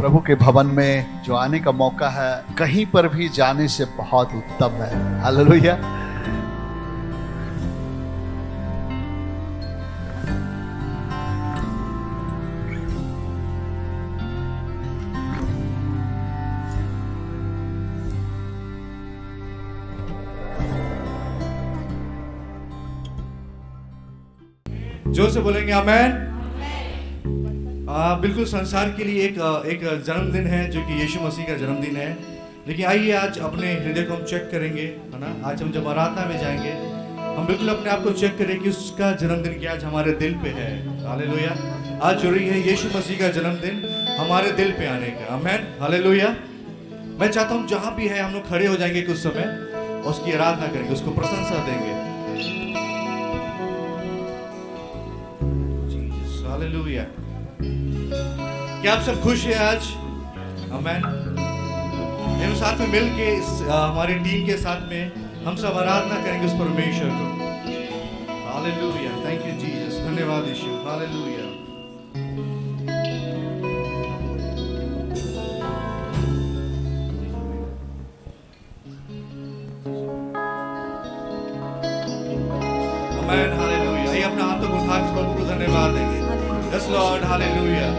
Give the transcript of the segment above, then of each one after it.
प्रभु के भवन में जो आने का मौका है, कहीं पर भी जाने से बहुत उत्तम है। हालेलुया। जोर से बोलेंगे आमेन। बिल्कुल संसार के लिए एक जन्मदिन है जो कि यीशु मसीह का जन्मदिन है। लेकिन आइए आज अपने हृदय को हम चेक करेंगे, है ना। आज हम जब आराधना में जाएंगे हम बिल्कुल अपने आप को चेक करें कि उसका जन्मदिन क्या आज हमारे दिल पे है। हालेलुया। आज हो रही है यीशु मसीह का जन्मदिन हमारे दिल पे आने का। आमेन। हालेलुया। मैं चाहता हूँ जहाँ भी है हम लोग खड़े हो जाएंगे कुछ समय, उसकी आराधना करेंगे, उसको प्रशंसा देंगे। हालेलुया। क्या आप सब खुश हैं आज? आमेन। हम साथ में मिल के हमारी टीम के साथ में हम सब आराधना करेंगे उस परमेश्वर को। हालेलुया। Thank you Jesus. धन्यवाद यीशु। हालेलुया। आमेन। हालेलुया। आइए अपने हाथों को उठा के प्रभु को धन्यवाद देंगे। Yes Lord. Hallelujah.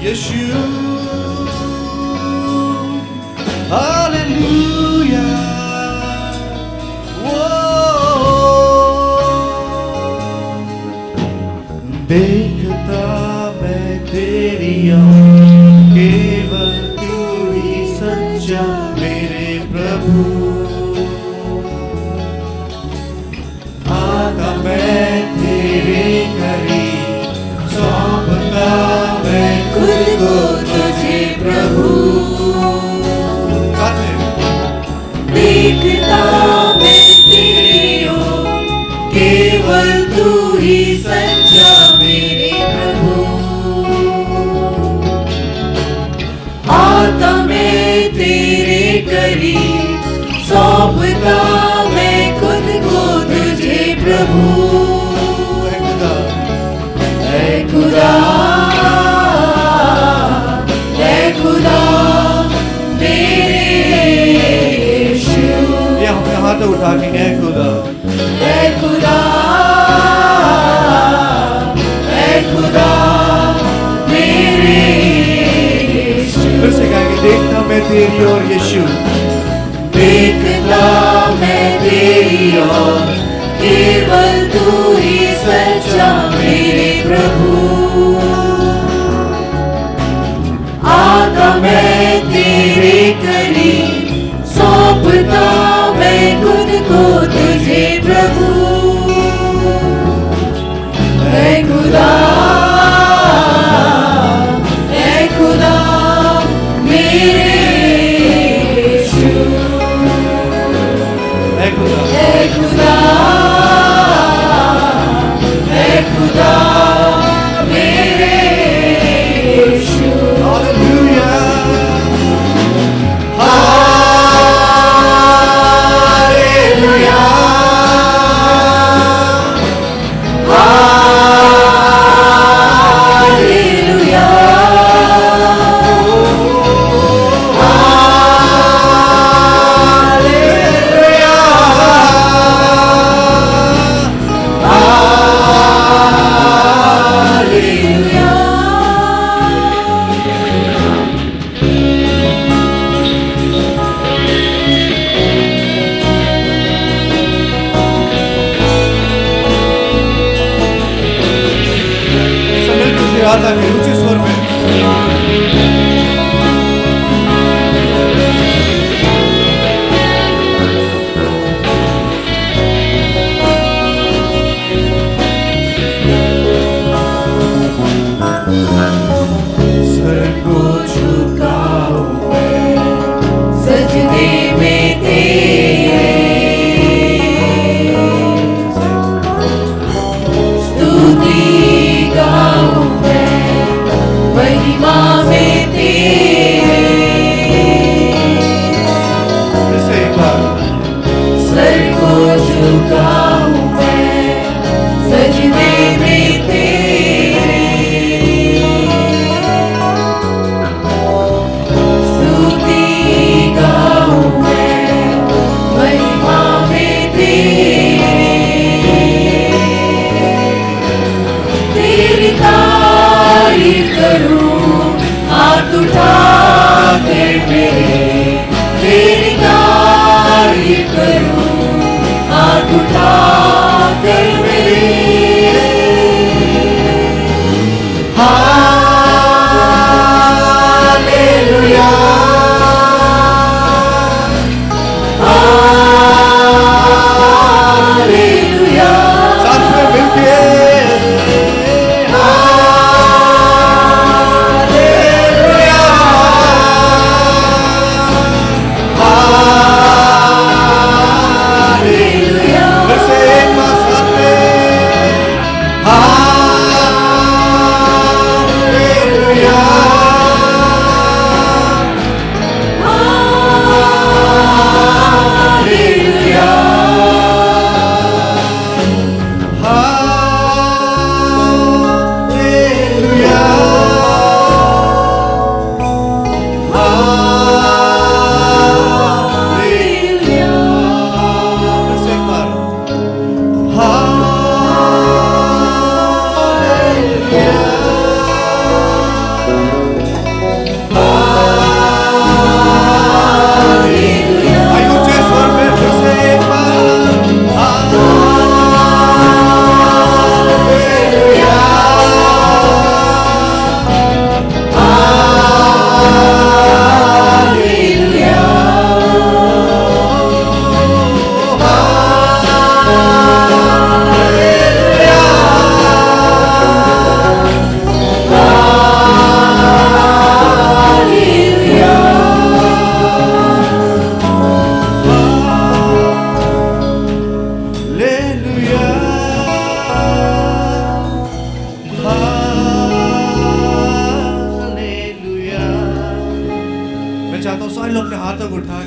Yeshua, hallelujah. देखता मैं तेरी आँख, केवल तू ही सच्चा मेरे प्रभु। आता मैं तेरे करीब, सौंपता मैं खुद को तुझे प्रभु। देखता मैं तेरी ओर, केवल तू ही सच्चा मेरे प्रभु। आता मैं तेरे करीब, सौंपता मैं खुद को तुझे प्रभु। ऐ खुदा, ऐ खुदा मेरे यीशु। ये हमने हाथ उठा के ऐ खुदा, ऐ खुदा, ऐ खुदा मेरे यीशु। फिर से गाएंगे। देखता मैं तेरी ओर यीशु, देखता मैं तेरी ओर, केवल तू ही सच्चा मेरे प्रभु। आता मैं तेरे करीब, सौंपता मैं खुद को तुझे प्रभु। ऐ खुदा, ऐ खुदा मेरे यीशु। ऐ खुदा, ऐ खुदा, ऐ खुदा मेरे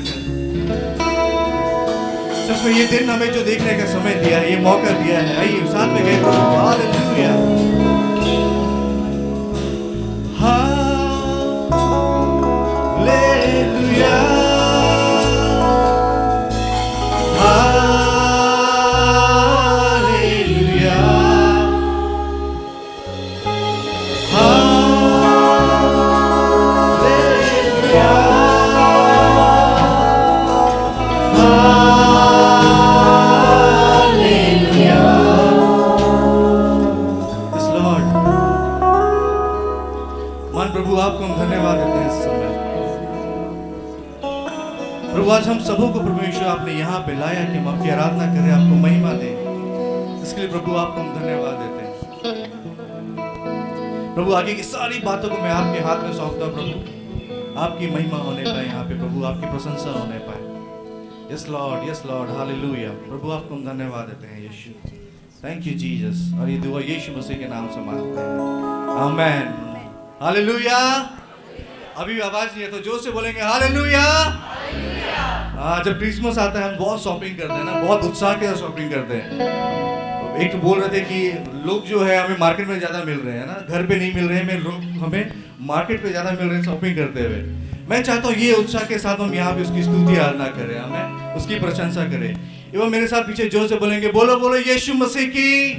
जाकर। सच में ये दिन हमें जो देखने का समय दिया है, ये मौका दिया है, आइए साथ में गए प्रभु को हालेलुया। हालेलुया प्रभु आपको हम धन्यवाद देते हैं इस समय। प्रभु आज हम सबों को प्रभु यीशु आपने यहाँ पे लाया कि हम आपकी आराधना करें, आपको महिमा दें। इसके लिए प्रभु आपको हम धन्यवाद देते हैं। प्रभु आगे की सारी बातों को मैं आपके हाथ में सौंपता हूँ प्रभु, आपकी महिमा होने पाए यहाँ पे प्रभु, आपकी प्रशंसा होने पाए। Yes Lord hallelujah. प्रभु आपको हम धन्यवाद देते हैं यीशु, थैंक यू जीसस। और ये दुआ यीशु मसीह के नाम से मांगते हैं, आमेन हालेलुया। अभी आवाज नहीं है तो जोर से बोलेंगे हालेलुया। जब क्रिसमस आता है हम बहुत शॉपिंग करते हैं ना, बहुत उत्साह के साथ शॉपिंग करते हैं। एक तो बोल रहे थे कि लोग जो है हमें मार्केट में ज़्यादा मिल रहे हैं ना, घर पे नहीं मिल रहे हैं, लोग हमें मार्केट पे ज़्यादा मिल रहे हैं शॉपिंग करते हुए। मैं चाहता हूँ ये उत्साह के साथ हम यहाँ पे उसकी स्तुति आराधना करें, हमें उसकी प्रशंसा करें। एवं मेरे साथ पीछे जोर से बोलेंगे, बोलो बोलो यीशु मसीह की,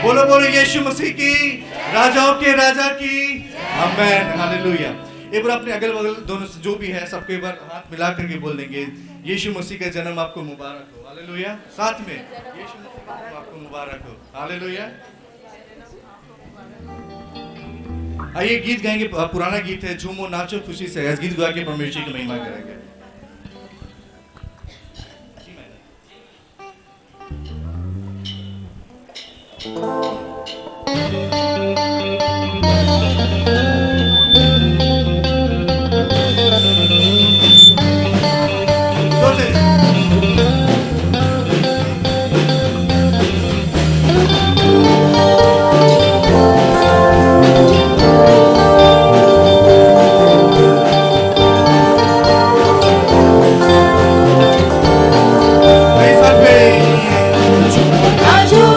बोलो बोलो यीशु मसीह की, राजाओं के राजा की, आमेन हालेलुया। एक बार अपने अगल बगल दोनों से जो भी है सबको एक बार हाथ मिला करके बोल देंगे, यीशु मसीह का जन्म आपको मुबारक हो, हालेलुया। साथ में यीशु मसीह का जन्म आपको मुबारक हो, हालेलुया। आइए गीत गाएंगे, पुराना गीत है, झूमो नाचो खुशी से। इस गीत गा के परमेश्वर की महिमा करेंगे।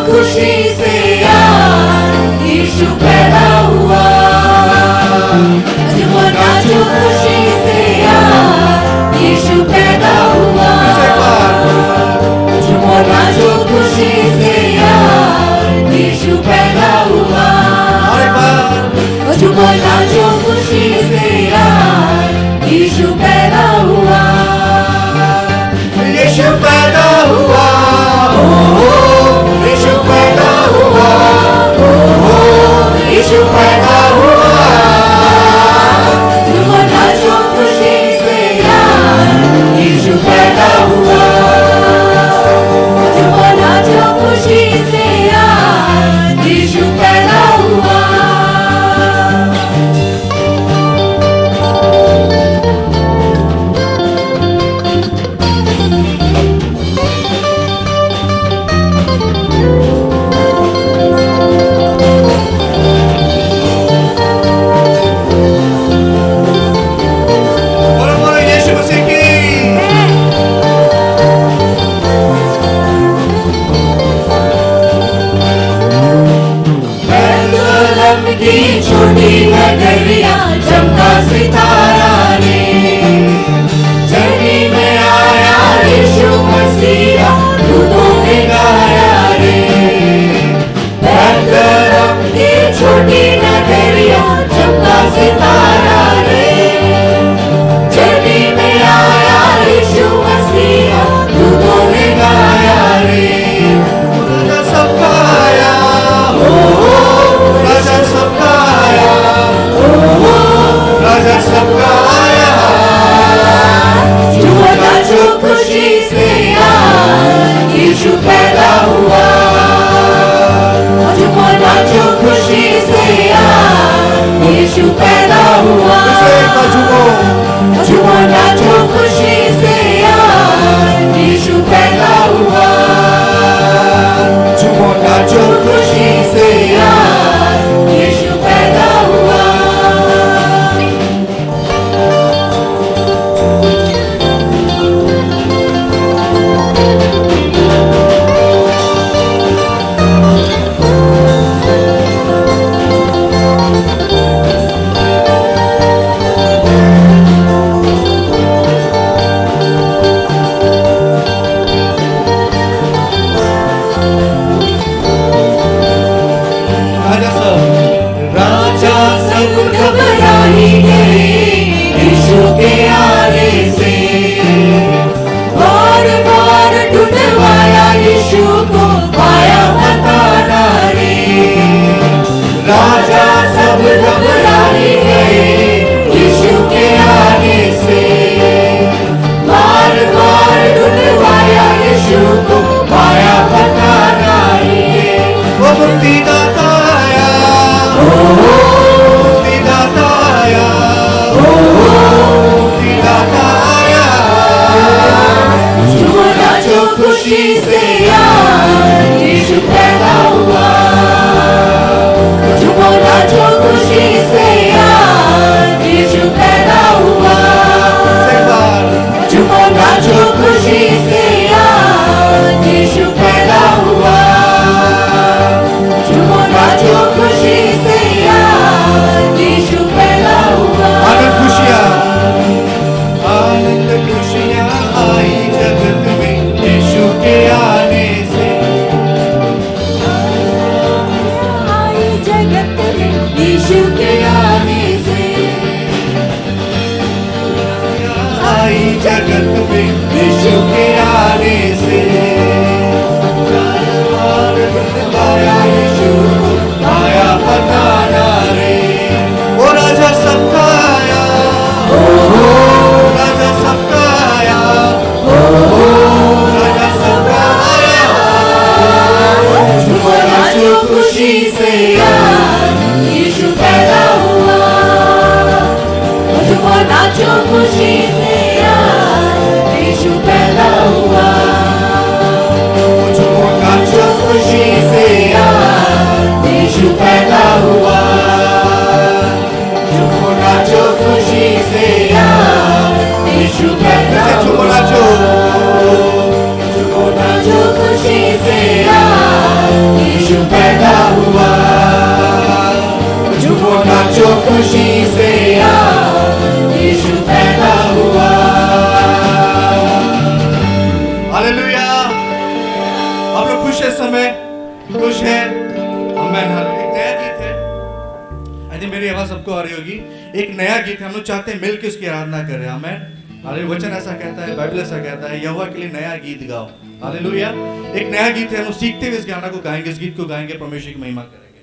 खुशी से यार यीशु पैदा हुआ। खुशी से आज यीशु पैदा हुआ। झूमो नाचो खुशी से आज यीशु पैदा हुआ। झूमो नाचो खुशी से आज यीशु पैदा हुआ। झूमो नाचो खुशी से आज यीशु पैदा हुआ। आनंद खुशियाँ आई जगत में यीशु के आने से। आई जगत में यीशु के आने से। आई जगत में यीशु के आने से। आया यीशु आया बताना रे। ओ राजा सबका आया, राजा सबका आया, राजा सबका आया। झूमो नाचो खुशी से आज यीशु पैदा हुआ। झूमो नाचो खुशी से आज यीशु पैदा हुआ। झूमो नाचो खुशी से आज यीशु पैदा हुआ। झूमो नाचो खुशी से आज यीशु पैदा हुआ। झूमो नाचो, झूमो नाचो खुशी से आज यीशु पैदा हुआ। झूमो नाचो खुशी से आज यीशु पैदा हुआ। हालेलुया। आप लोग खुश है, समय खुश है। आमेन। एक नया गीत है, आई थिंक मेरी आवाज सबको आ रही होगी। एक नया गीत है, हम लोग चाहते हैं मिलकर उसकी आराधना करें। आमेन। हालेलुया। वचन ऐसा कहता है, बाइबल ऐसा कहता है, यहोवा के लिए नया गीत गाओ। हालेलुया। एक नया गीत है, हम लोग सीखते हुए इस गाना को गाएंगे, इस गीत को गाएंगे, परमेश्वर की महिमा करेंगे।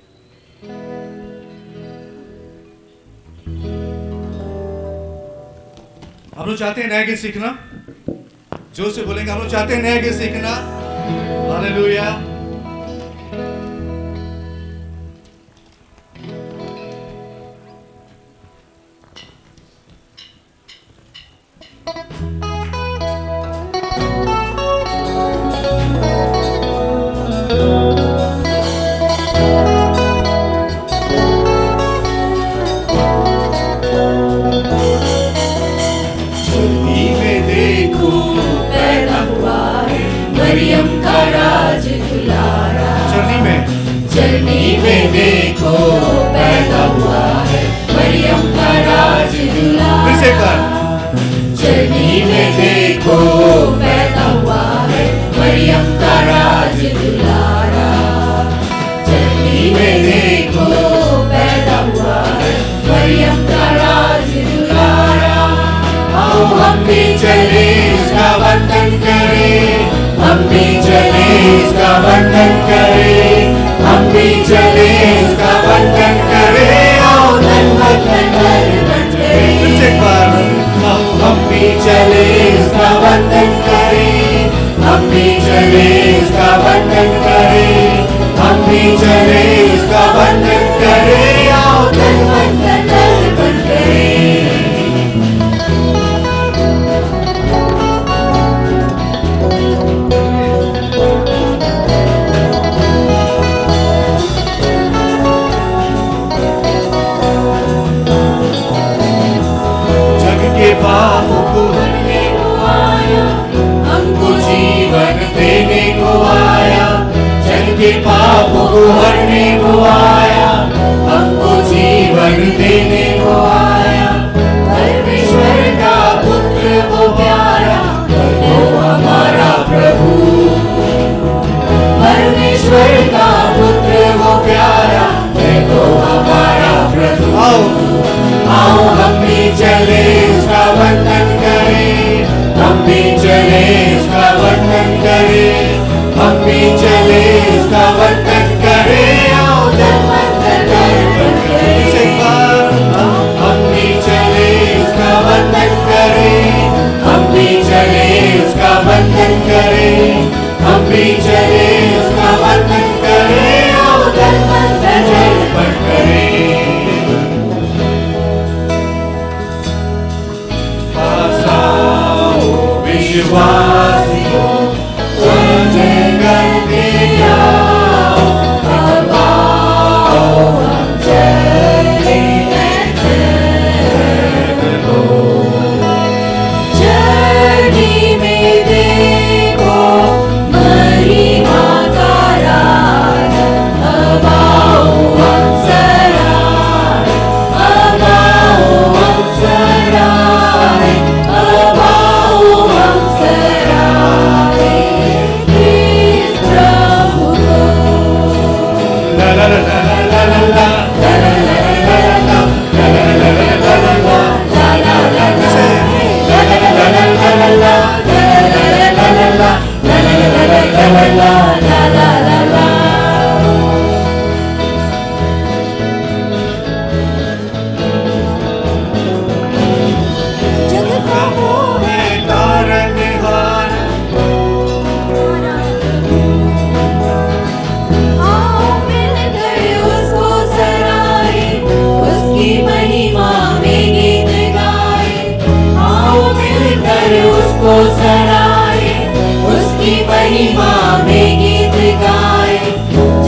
हम लोग चाहते हैं नया गीत सीखना, जोर से बोलेंगे, हम लोग चाहते हैं नया गीत सीखना। हालेलुया। चलनी में देखो पैदा हुआ है मरियम का राज दुलारा। चलनी में देखो पैदा हुआ है मरियम का राज दुलारा। फिर से कर। चलनी में देखो पैदा हुआ है मरियम का राज दुलारा। चलनी में देखो पैदा हुआ है मरियम का राज दुलारा। आओ हम भी चले उसका वंदन करें, हम भी चले उसका वंदन करें, हम भी चले उसका वंदन करें। आओ धन वंदन फिर से एक बार। हम भी चले उसका वंदन करें, हम भी चले उसका वंदन करें, हम भी चले उसका वंदन करें। आओ धन वंदन करें। जग के पापों को भरने को आया, हमको जीवन देने को आया। जग के पापों को हरने को आया, हमको जीवन देने को आया। परमेश्वर का पुत्र वो प्यारा, वो हमारा प्रभु। परमेश्वर का पुत्र वो प्यारा, वो हमारा प्रभु। आओ हम भी चले उसका वंदन करें, हम भी चले उसका वंदन करें, हम भी चले उसका वंदन करें। आओ धन वंदन करें। हम भी चले उसका वंदन करें, हम भी चले उसका वंदन करें, हम भी चले उसका वंदन करें। आओ धन वंदन करें। विश्वासियों la la la la la. जग का मोह है तारनहार, आओ मिलकर उसको सराहे, उसकी महिमा में गीत गाए। आओ मिलकर उसको सराहे, उसकी महिमा में गीत गाए।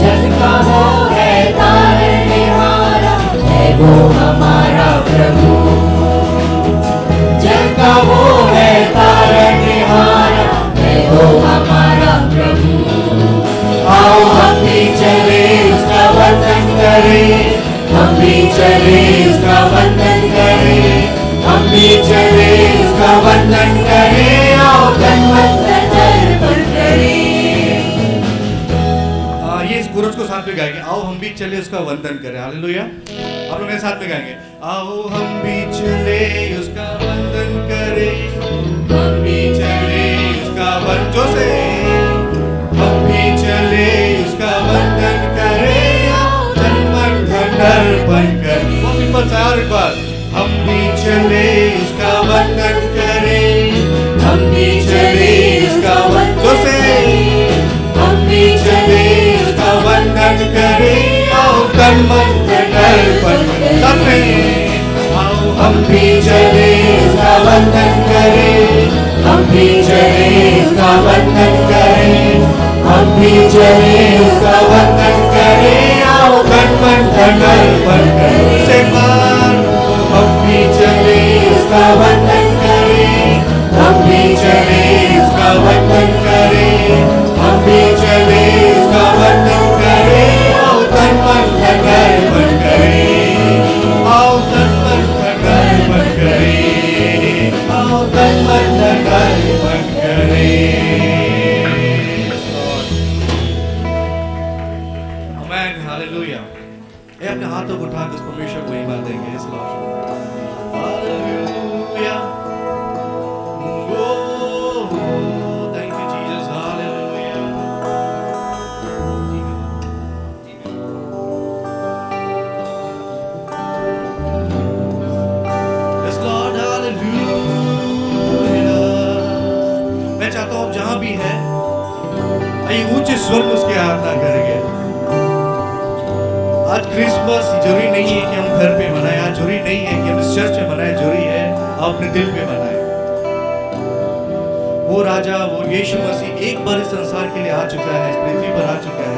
जग का वो है तारनहारा, है वो हमारा प्रभु। जग का वो है तारनहारा, है वो हमारा प्रभु। आओ हम भी चले उसका वंदन करें, हम भी चले उसका वंदन करें, हम भी चले उसका वंदन करें। आओ तन मन धन अर्पण करें। ये इस कोरस को साथ में गाएंगे। आओ हम भी चले उसका वंदन करें। हालेलुया। आप लोग मेरे साथ में गाएंगे। आओ हम भी चले उसका वंदन करें, हम भी चले उसका वंदन, जो से हम भी चले उसका वंदन करें। आओ तन मन धन अर्पण करें। बहुत सिंपल सा और एक बार। हम भी चले उसका वंदन करें, हम भी चले उसका वंदन, जो से हम भी चले उसका वंदन करें। आओ तन मन धन अर्पण करें। साथ में आओ हम भी चले उसका वंदन करें, हम भी चले उसका वंदन करें, हम भी चले उसका वंदन करें। आओ तन मन धन अर्पण करें। से बार हम भी चले उसका वंदन करें, हम भी चले उसका वंदन करें, हम भी चले उसका वंदन करें। आओ तन मन धन अर्पण करें, आओ तन मन धन अर्पण करें, आओ तन मन धन अर्पण करें। आमीन, हालेलुया। ये अपने हाथों को उठाकर परमेश्वर को महिमा देंगे इस लाश। Hallelujah. Thank you, Jesus. Hallelujah. Yes, Lord. Hallelujah. मैं चाहता हूँ आप जहां भी हैं, आइए ऊंचे स्वर में उसकी आराधना करेंगे। आज क्रिसमस जरूरी नहीं है कि हम घर पे मनाएं, आज जरूरी नहीं है कि हम इस चर्च में मनाएं, जरूरी है आप अपने दिल पे मनाएं। वो राजा, वो यीशु मसीह एक बार इस संसार के लिए आ चुका है, इस पृथ्वी पर आ चुका है,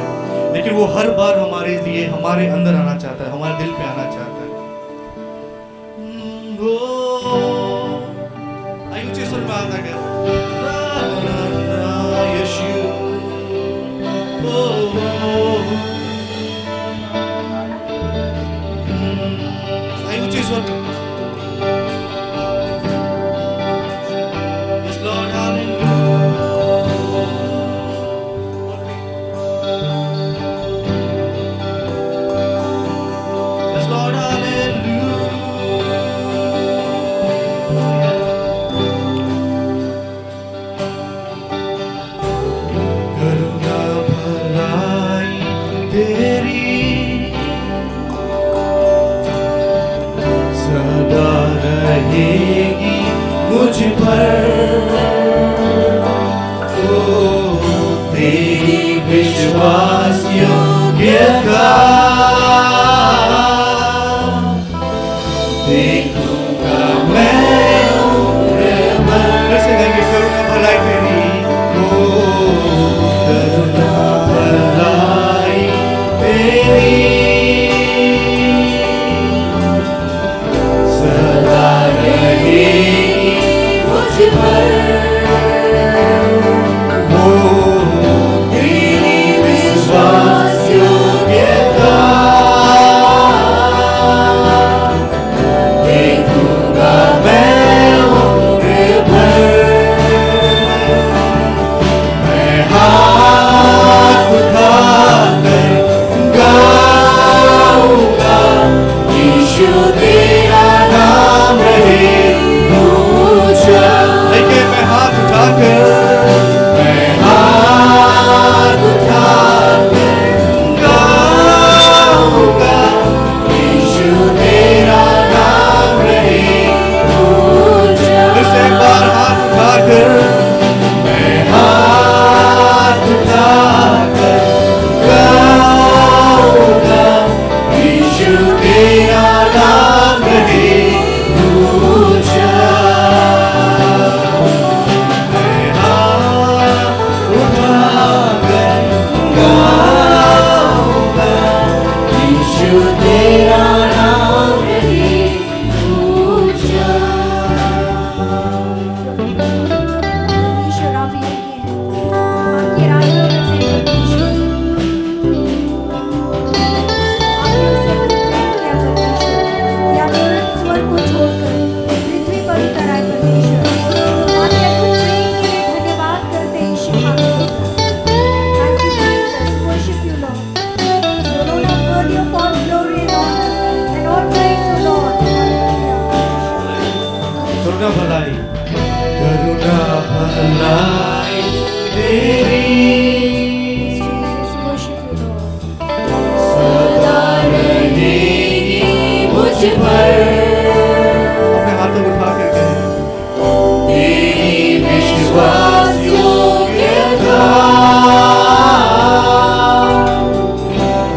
लेकिन वो हर बार हमारे लिए, हमारे अंदर आना चाहता है, हमारे दिल पे आना चाहता है। आइए ऊंचे स्वर में आराधना करें। यीशु, आइए ऊंचे स्वर में। Yes, Lord, hallelujah. Yes, Lord, hallelujah. करुणा भलाई तेरी सदा रहेगी मुझ पर। ओ तेरी विश्वास योग्यता देखूंगा मैं उम्र भर। ऐसे करके करुणा भलाई तेरी, ओ करुणा भलाई तेरी सदा रहेगी मुझ पर। ओ तेरी विश्वास योग्यता देखूंगा मैं उम्र भर। बड़ाई तेरी सदा रहेगी मुझ पर। अपने हाथों को उठा कर कहें तेरी विश्वास योग्यता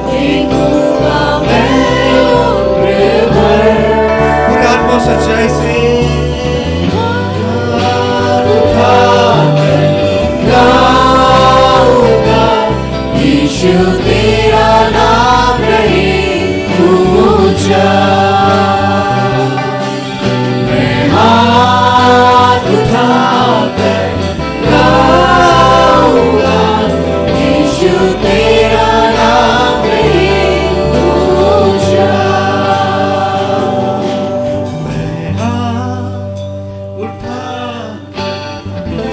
देखूंगा मैं उम्र भर। पूरे आत्मा और सच्चाई से उठाकर गाऊंगा यीशु तेरा नाम रहे ऊंचा। मैं हाथ उठाकर गाऊंगा यीशु तेरा नाम रहे ऊंचा। मैं हाथ उठाकर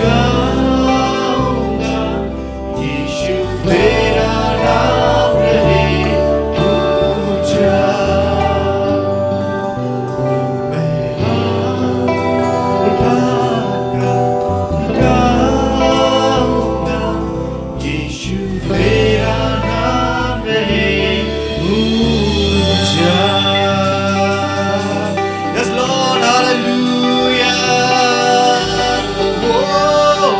गाऊंगा यीशु तेरा नाम रहे ऊंचा। मैं हाथ उठाकर गाऊंगा यीशु तेरा नाम रहे ऊंचा। Yes, Lord, hallelujah. Whoa.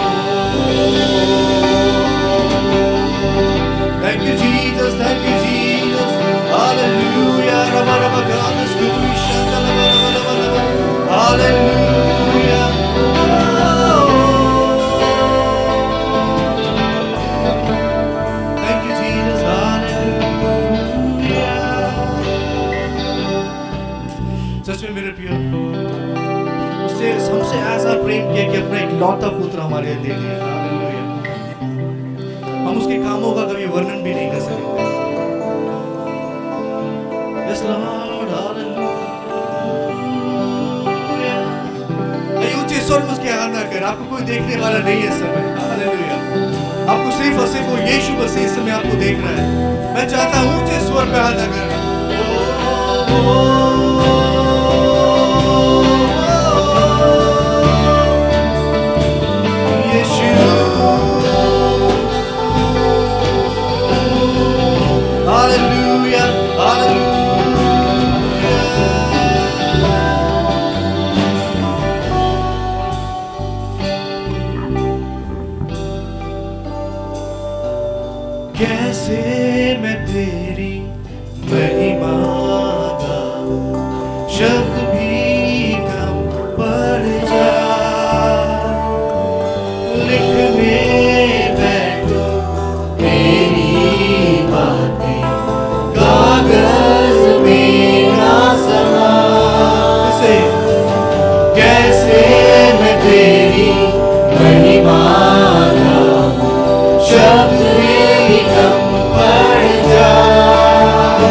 Thank you, Jesus. Thank you, Jesus. Hallelujah. Rabba, rabba, God, the Spirit, shanda, rabba, rabba, rabba, rabba. Hallelujah. Thank you, Jesus. Hallelujah. सच में मेरे प्रिय, उसने हमसे ऐसा प्रेम किया कि अपना इकलौता पुत्र हमारे लिए दे दिया। हालेलुया। हम उसके कामों का कभी वर्णन भी नहीं कर सकते। Yes, Lord, hallelujah. आइए ऊंचे स्वर में उसकी आराधना करें। आपको कोई देखने वाला नहीं है इस समय। हालेलुया। आपको सिर्फ और सिर्फ वो यीशु मसीह इस समय आपको देख रहा है। मैं चाहता हूं ऊंचे स्वर पे आराधना करें। Hallelujah, hallelujah. कैसे मैं तेरी महिमा गाऊं, शब्द भी कम पड़ जाए। लिखने बैठो तेरी बातें कागज में ना समा। कैसे मैं तेरी महिमा गाऊं, शब्द भी कम पड़ जाए।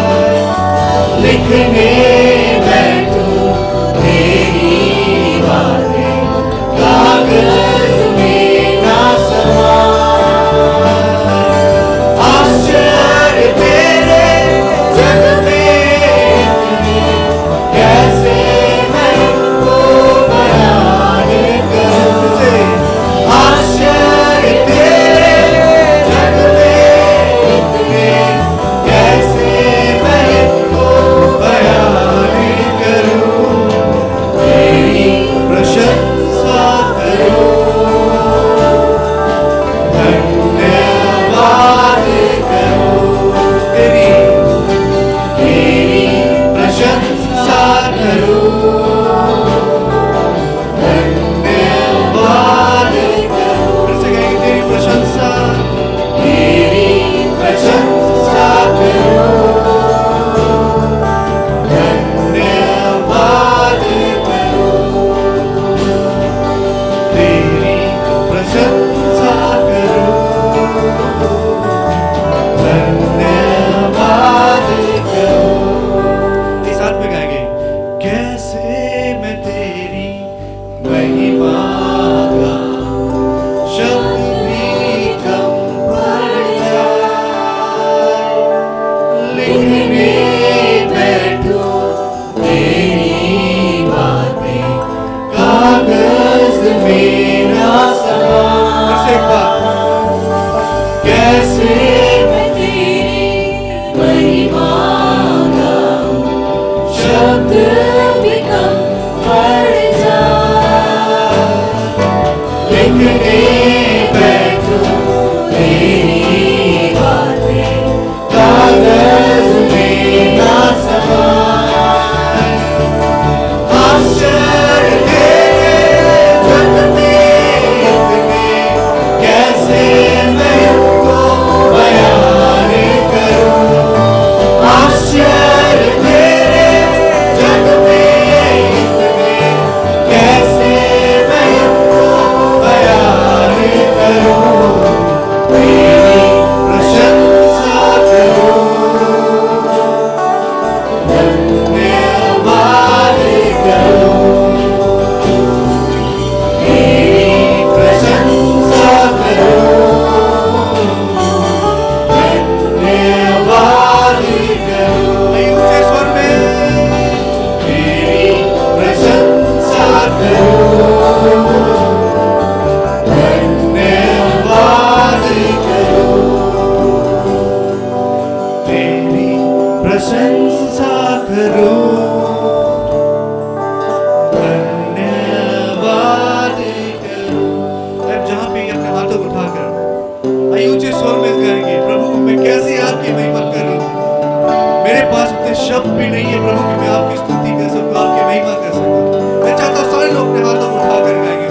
शब्द भी नहीं है प्रभु कि मैं आपकी स्तुति कर सकूं, आपकी महिमा कर सकूं। मैं चाहता हूं सारे लोग अपने हाथों को उठाकर गाएंगे।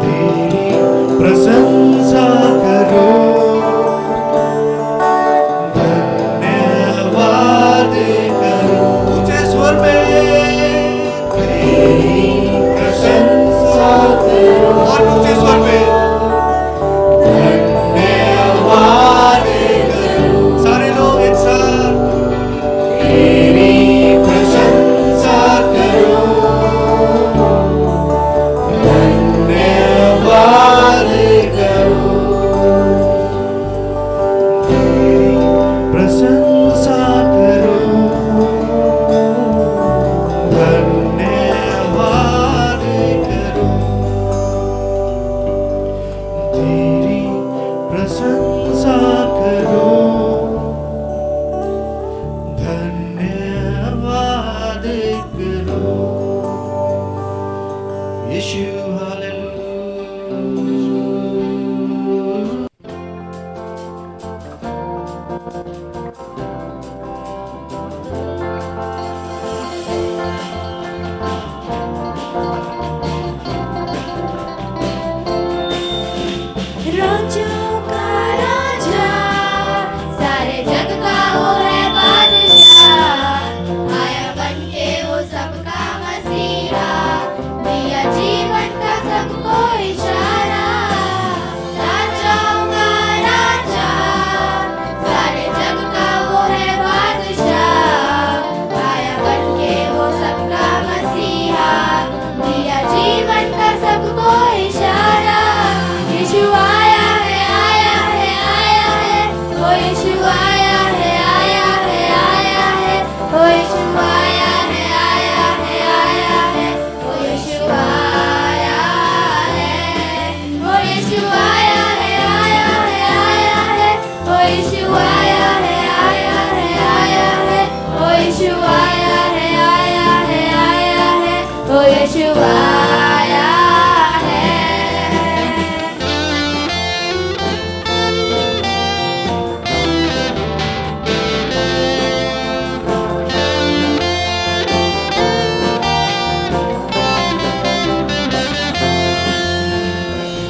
तेरी प्रशंसा करो, धन्यवाद करो, ऊंचे स्वर में तेरी प्रशंसा करो, और ऊंचे स्वर में धन्यवाद करो। सारे लोग एक साथ तेरी प्रशंसा करो, धन्यवाद करो, तेरी प्रशंसा करो, धन्यवाद करो, तेरी प्रशंसा करो, धन्यवाद करो। यीशु हालेलुया। राजाओं का राजा, सारे जग का वो है बादशाह, आया बन के वो सबका मसीहा, दिया जीवन का सबको इशारा। राजाओं का राजा, सारे जग का वो है बादशाह, आया बन के वो सबका मसीहा, दिया जीवन का सबको इशारा। यीशु आया है, आया है, आया है, ओ यीशु आया है, आया है, आया है, ओ यीशु आया है, आया है, आया है, ओ यीशु आया है, ओ यीशु आया है, आया है, आया है, ओ यीशु आया है, आया है, आया है, ओ यीशु आया है, आया है, आया है, ओ यीशु आया है।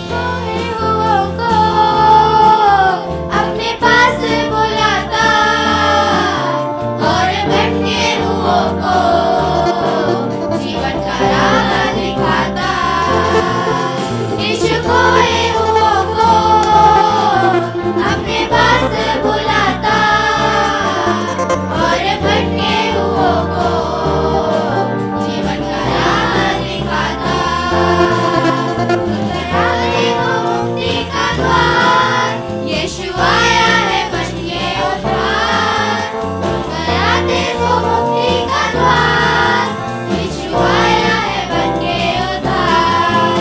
खोए हुओं को अपने पास बुलाता, और भटके हुओं को जीवन का राह दिखाता। यीशु खोए हुओं को अपने पास बुलाता, और भटके हुओं को जीवन का राह दिखाता। उतराने को मुक्ति का द्वार, यीशु आया है बन के उद्धार। उतराने को मुक्ति का द्वार, यीशु आया है बन के उद्धार।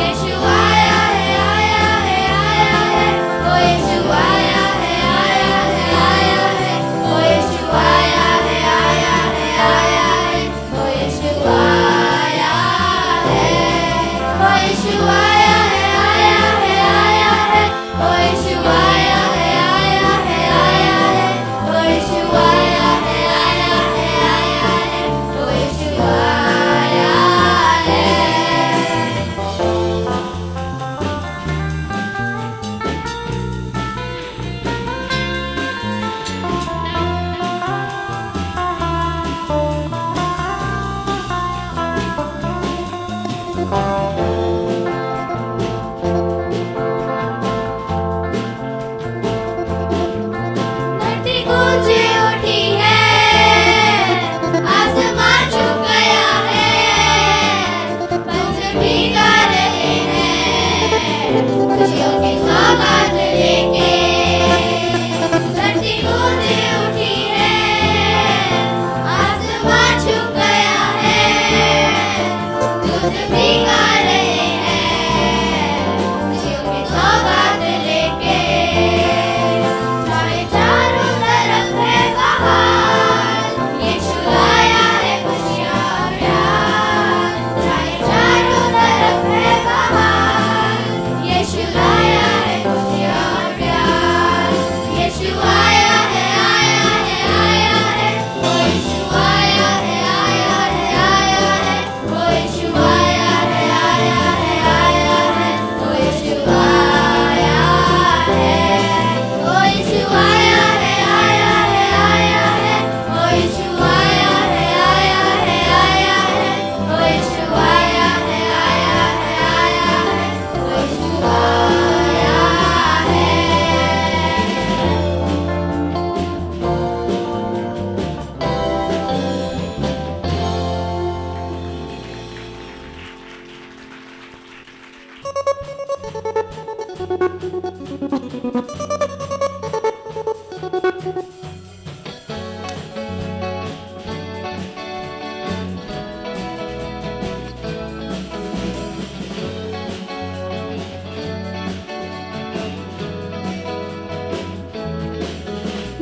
यीशु आया है, आया है, आया है, ओ यीशु आया है, आया है, आया है, ओ यीशु आया है, आया है, आया है, ओ यीशु आया है, ओ यीशु आया है, आया है, आया है, ओ यीशु आया है, आया है, आया है, ओ यीशु आया है, आया है, आया है, ओ यीशु आया है। धरती गूंज उठी है, आसमान झुक गया है, पंछी भीगा रहे हैं खुशियों की सौगात लेके। धरती गूंज उठी है, आसमान झुक गया है, दूध भीगा रहे हैं खुशियों की सौगात लेके। चाहे चारों तरफ है बहार, यीशु लाया है खुशियाँ प्यार। चाहे चारों तरफ है बहार, यीशु लाया है खुशियाँ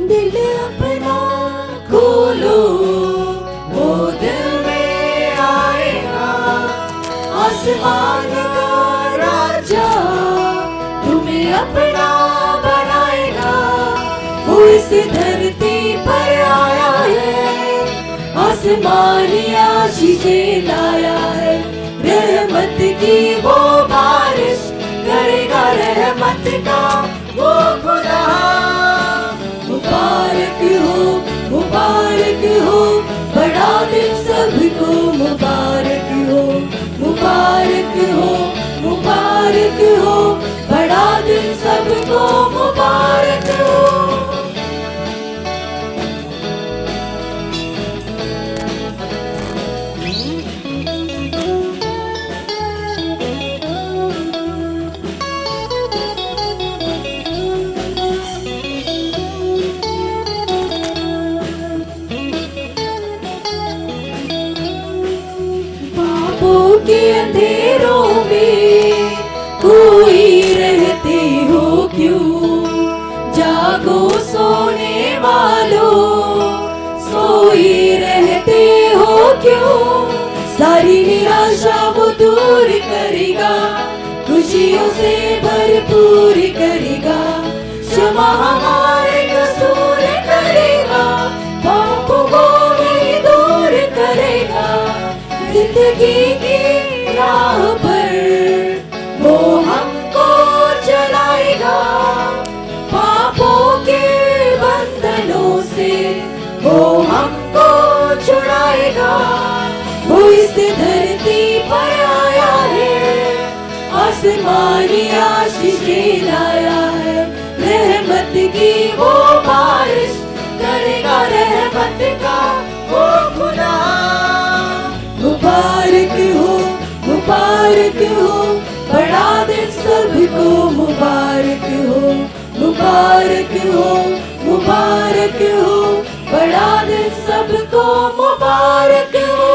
दिल अपना खोलो, वो दिल में आएगा। आसमान का राजा तुम्हें अपना बनाएगा। वो इस धरती पर आया है, आसमानी आशीषें लाया है। रहमत की वो बारिश करेगा, रहमत का वो खुदा। मुबारक हो बड़ा दिन सबको, मुबारक हो बड़ा दिन सबको, मुबारक हो। के अंधेरों में कोई रहते हो क्यों? जागो सोने वालों, सोई रहते हो क्यों? सारी निराशा वो दूर करेगा, खुशियों से भरपूर करेगा। क्षमा हमारे कसूर करेगा, पापों को भी दूर करेगा। जिंदगी की राह पर वो हमको चलाएगा, पापों के बंधनों से वो हमको छुड़ाएगा। वो इस धरती पर आया है, आसमानी आशीषें लाया है। रहमत की वो बारिश करेगा, रहमत का वो खुदा। मुबारक हो बड़ा दिन सबको, मुबारक हो बड़ा दिन सबको, मुबारक हो।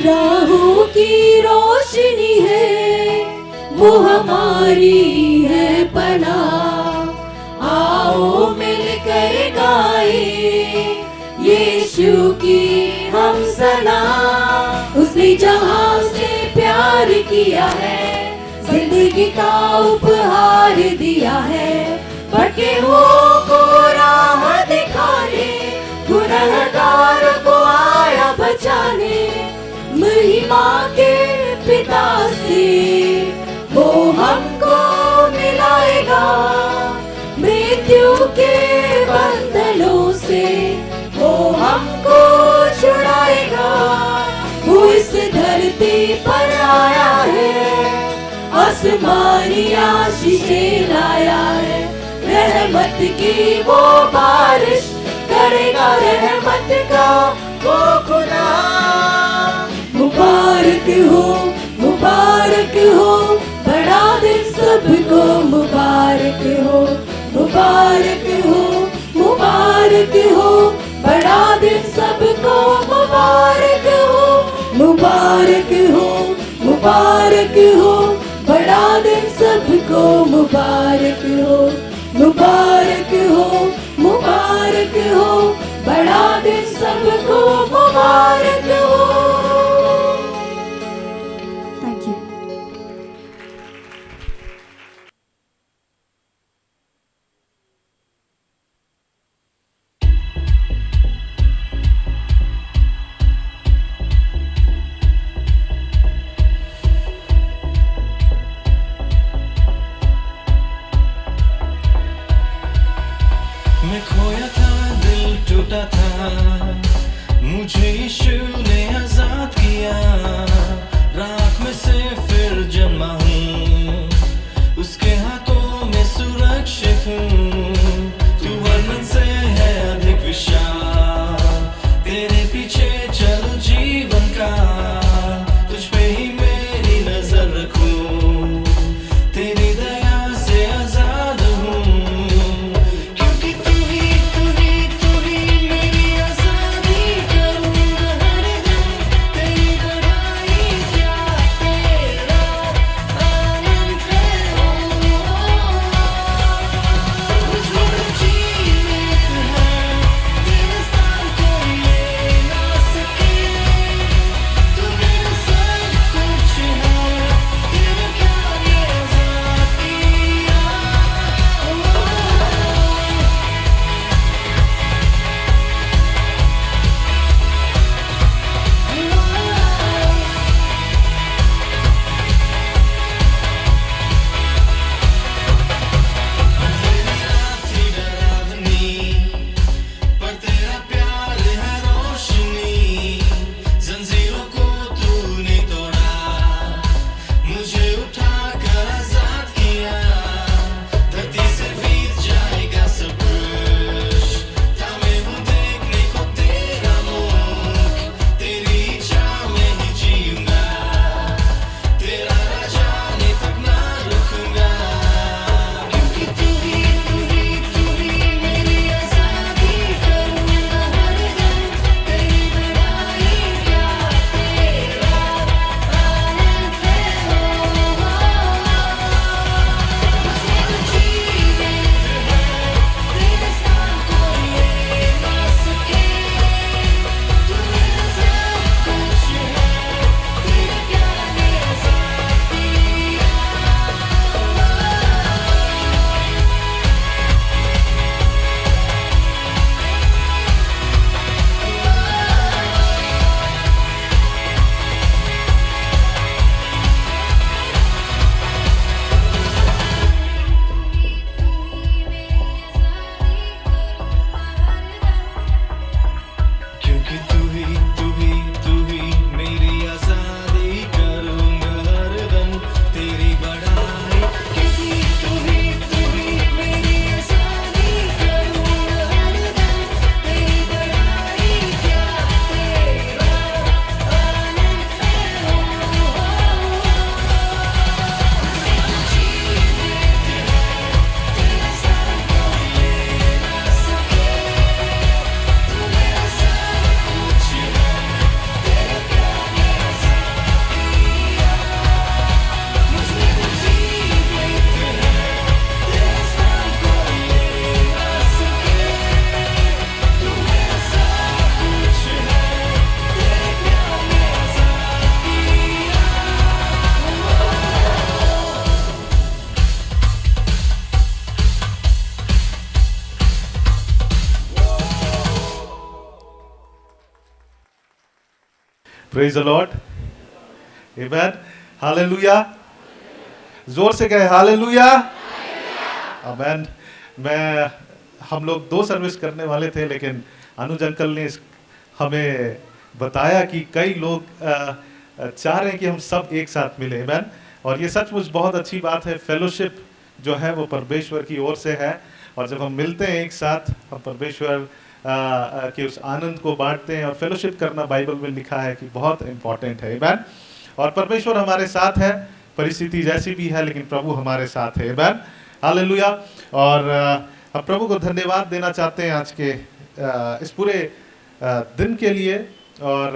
राहों की रोशनी है, वो हमारी है पनाह। आओ मिलकर गाए यीशु की हम सना। उसने जहां से प्यार किया है, जिंदगी का उपहार दिया है। भटके हुओं को राह दिखाने, गुनहगार को आया बचाने। महिमा के पिता से वो हमको मिलाएगा, मृत्यु के बंधनों से वो हमको छुड़ाएगा। वो इस धरती पर आया है, आसमानी आशीषें लाया है। रहमत की वो बारिश करेगा, रहमत का वो खुदा। मुबारक हो बड़ा दिन सबको, मुबारक हो बड़ा दिन सबको, मुबारक हो बड़ा दिन सबको, मुबारक हो बड़ा दिन सबको, मुबारक हो। Thank you. मैं खोया था, दिल टूटा था, मुझे यीशु ने आजाद किया। राख में से फिर जन्मा हूँ, उसके हाथों में सुरक्षा praise the Lord, amen, hallelujah. जोर से कहे हालेलुया, आमेन। हम लोग 2 सर्विस करने वाले थे, लेकिन अनुज अंकल ने हमें बताया कि कई लोग चाह रहे हैं कि हम सब एक साथ मिले, आमेन। और ये सचमुच बहुत अच्छी बात है। फेलोशिप जो है वो परमेश्वर की ओर से है, और जब हम मिलते हैं एक साथ, हम परमेश्वर के उस आनंद को बांटते हैं। और फेलोशिप करना बाइबल में लिखा है कि बहुत इंपॉर्टेंट है, आमेन। और परमेश्वर हमारे साथ है, परिस्थिति जैसी भी है, लेकिन प्रभु हमारे साथ है, आमेन, हालेलुया। और हम प्रभु को धन्यवाद देना चाहते हैं आज के इस पूरे दिन के लिए। और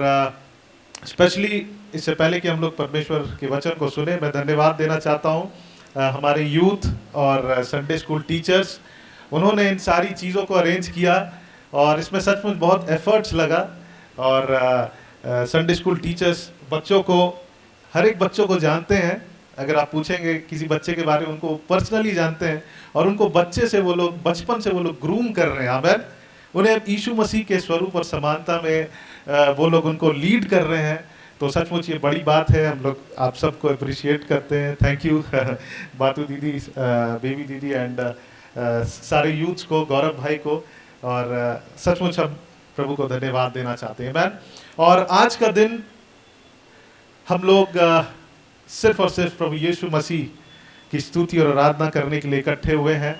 स्पेशली इससे पहले कि हम लोग परमेश्वर के वचन को सुने, मैं धन्यवाद देना चाहता हूँ हमारे यूथ और संडे स्कूल टीचर्स। उन्होंने इन सारी चीज़ों को अरेंज किया, और इसमें सचमुच बहुत एफर्ट्स लगा। और संडे स्कूल टीचर्स बच्चों को, हर एक बच्चों को जानते हैं। अगर आप पूछेंगे किसी बच्चे के बारे में, उनको पर्सनली जानते हैं, और उनको बच्चे से वो लोग, बचपन से वो लोग ग्रूम कर रहे हैं, आमेन। उन्हें यीशु मसीह के स्वरूप और समानता में वो लोग उनको लीड कर रहे हैं। तो सचमुच ये बड़ी बात है, हम लोग आप सबको अप्रिशिएट करते हैं। थैंक यू बातू दीदी, बेबी दीदी एंड सारे यूथ्स को, गौरव भाई को, और सचमुच हम प्रभु को धन्यवाद देना चाहते हैं, मैन। और आज का दिन हम लोग सिर्फ और सिर्फ प्रभु यीशु मसीह की स्तुति और आराधना करने के लिए इकट्ठे हुए हैं।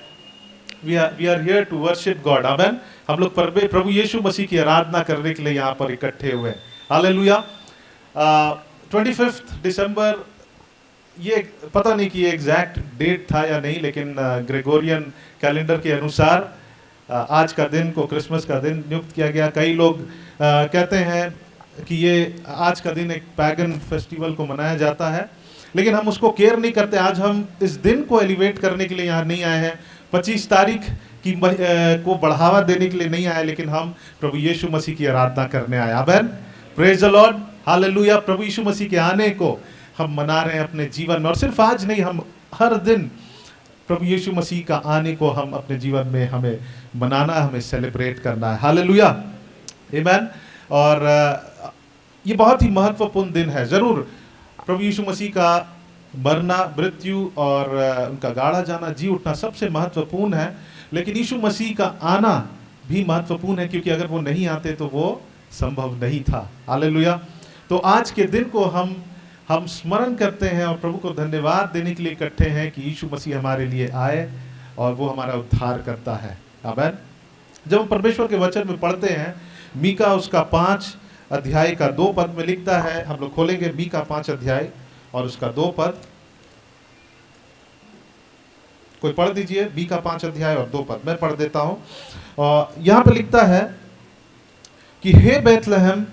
We are here to worship God, amen. हम लोग प्रभु यीशु मसीह की आराधना करने के लिए यहाँ पर इकट्ठे हुए हैं, हालेलुया। 25 दिसंबर, ये पता नहीं कि ये एग्जैक्ट डेट था या नहीं, लेकिन ग्रेगोरियन कैलेंडर के अनुसार आज का दिन को क्रिसमस का दिन नियुक्त किया गया। कई लोग कहते हैं कि ये आज का दिन एक पैगन फेस्टिवल को मनाया जाता है, लेकिन हम उसको केयर नहीं करते। आज हम इस दिन को एलिवेट करने के लिए यहाँ नहीं आए हैं, 25 तारीख की को बढ़ावा देने के लिए नहीं आए, लेकिन हम प्रभु यीशु मसीह की आराधना करने आए, आमेन, प्रेज द लॉर्ड, हालेलुया। प्रभु यीशु मसीह के आने को हम मना रहे हैं अपने जीवन में, और सिर्फ आज नहीं, हम हर दिन प्रभु यीशु मसीह का आने को हम अपने जीवन में हमें मनाना, हमें सेलिब्रेट करना है, हालेलुया, आमेन। और ये बहुत ही महत्वपूर्ण दिन है। जरूर प्रभु यीशु मसीह का मरना, मृत्यु और उनका गाड़ा जाना, जी उठना सबसे महत्वपूर्ण है, लेकिन यीशु मसीह का आना भी महत्वपूर्ण है, क्योंकि अगर वो नहीं आते तो वो संभव नहीं था, हालेलुया। तो आज के दिन को हम स्मरण करते हैं और प्रभु को धन्यवाद देने के लिए इकट्ठे हैं कि यीशु मसीह हमारे लिए आए और वो हमारा उद्धार करता है, आमेन। जब हम परमेश्वर के वचन में पढ़ते हैं, मीका उसका 5 अध्याय का 2 पद में लिखता है। हम लोग खोलेंगे मीका 5 अध्याय और उसका 2 पद। कोई पढ़ दीजिए, मीका 5 अध्याय और 2 पद, मैं पढ़ देता हूं। और यहां पे लिखता है कि हे बैतलहम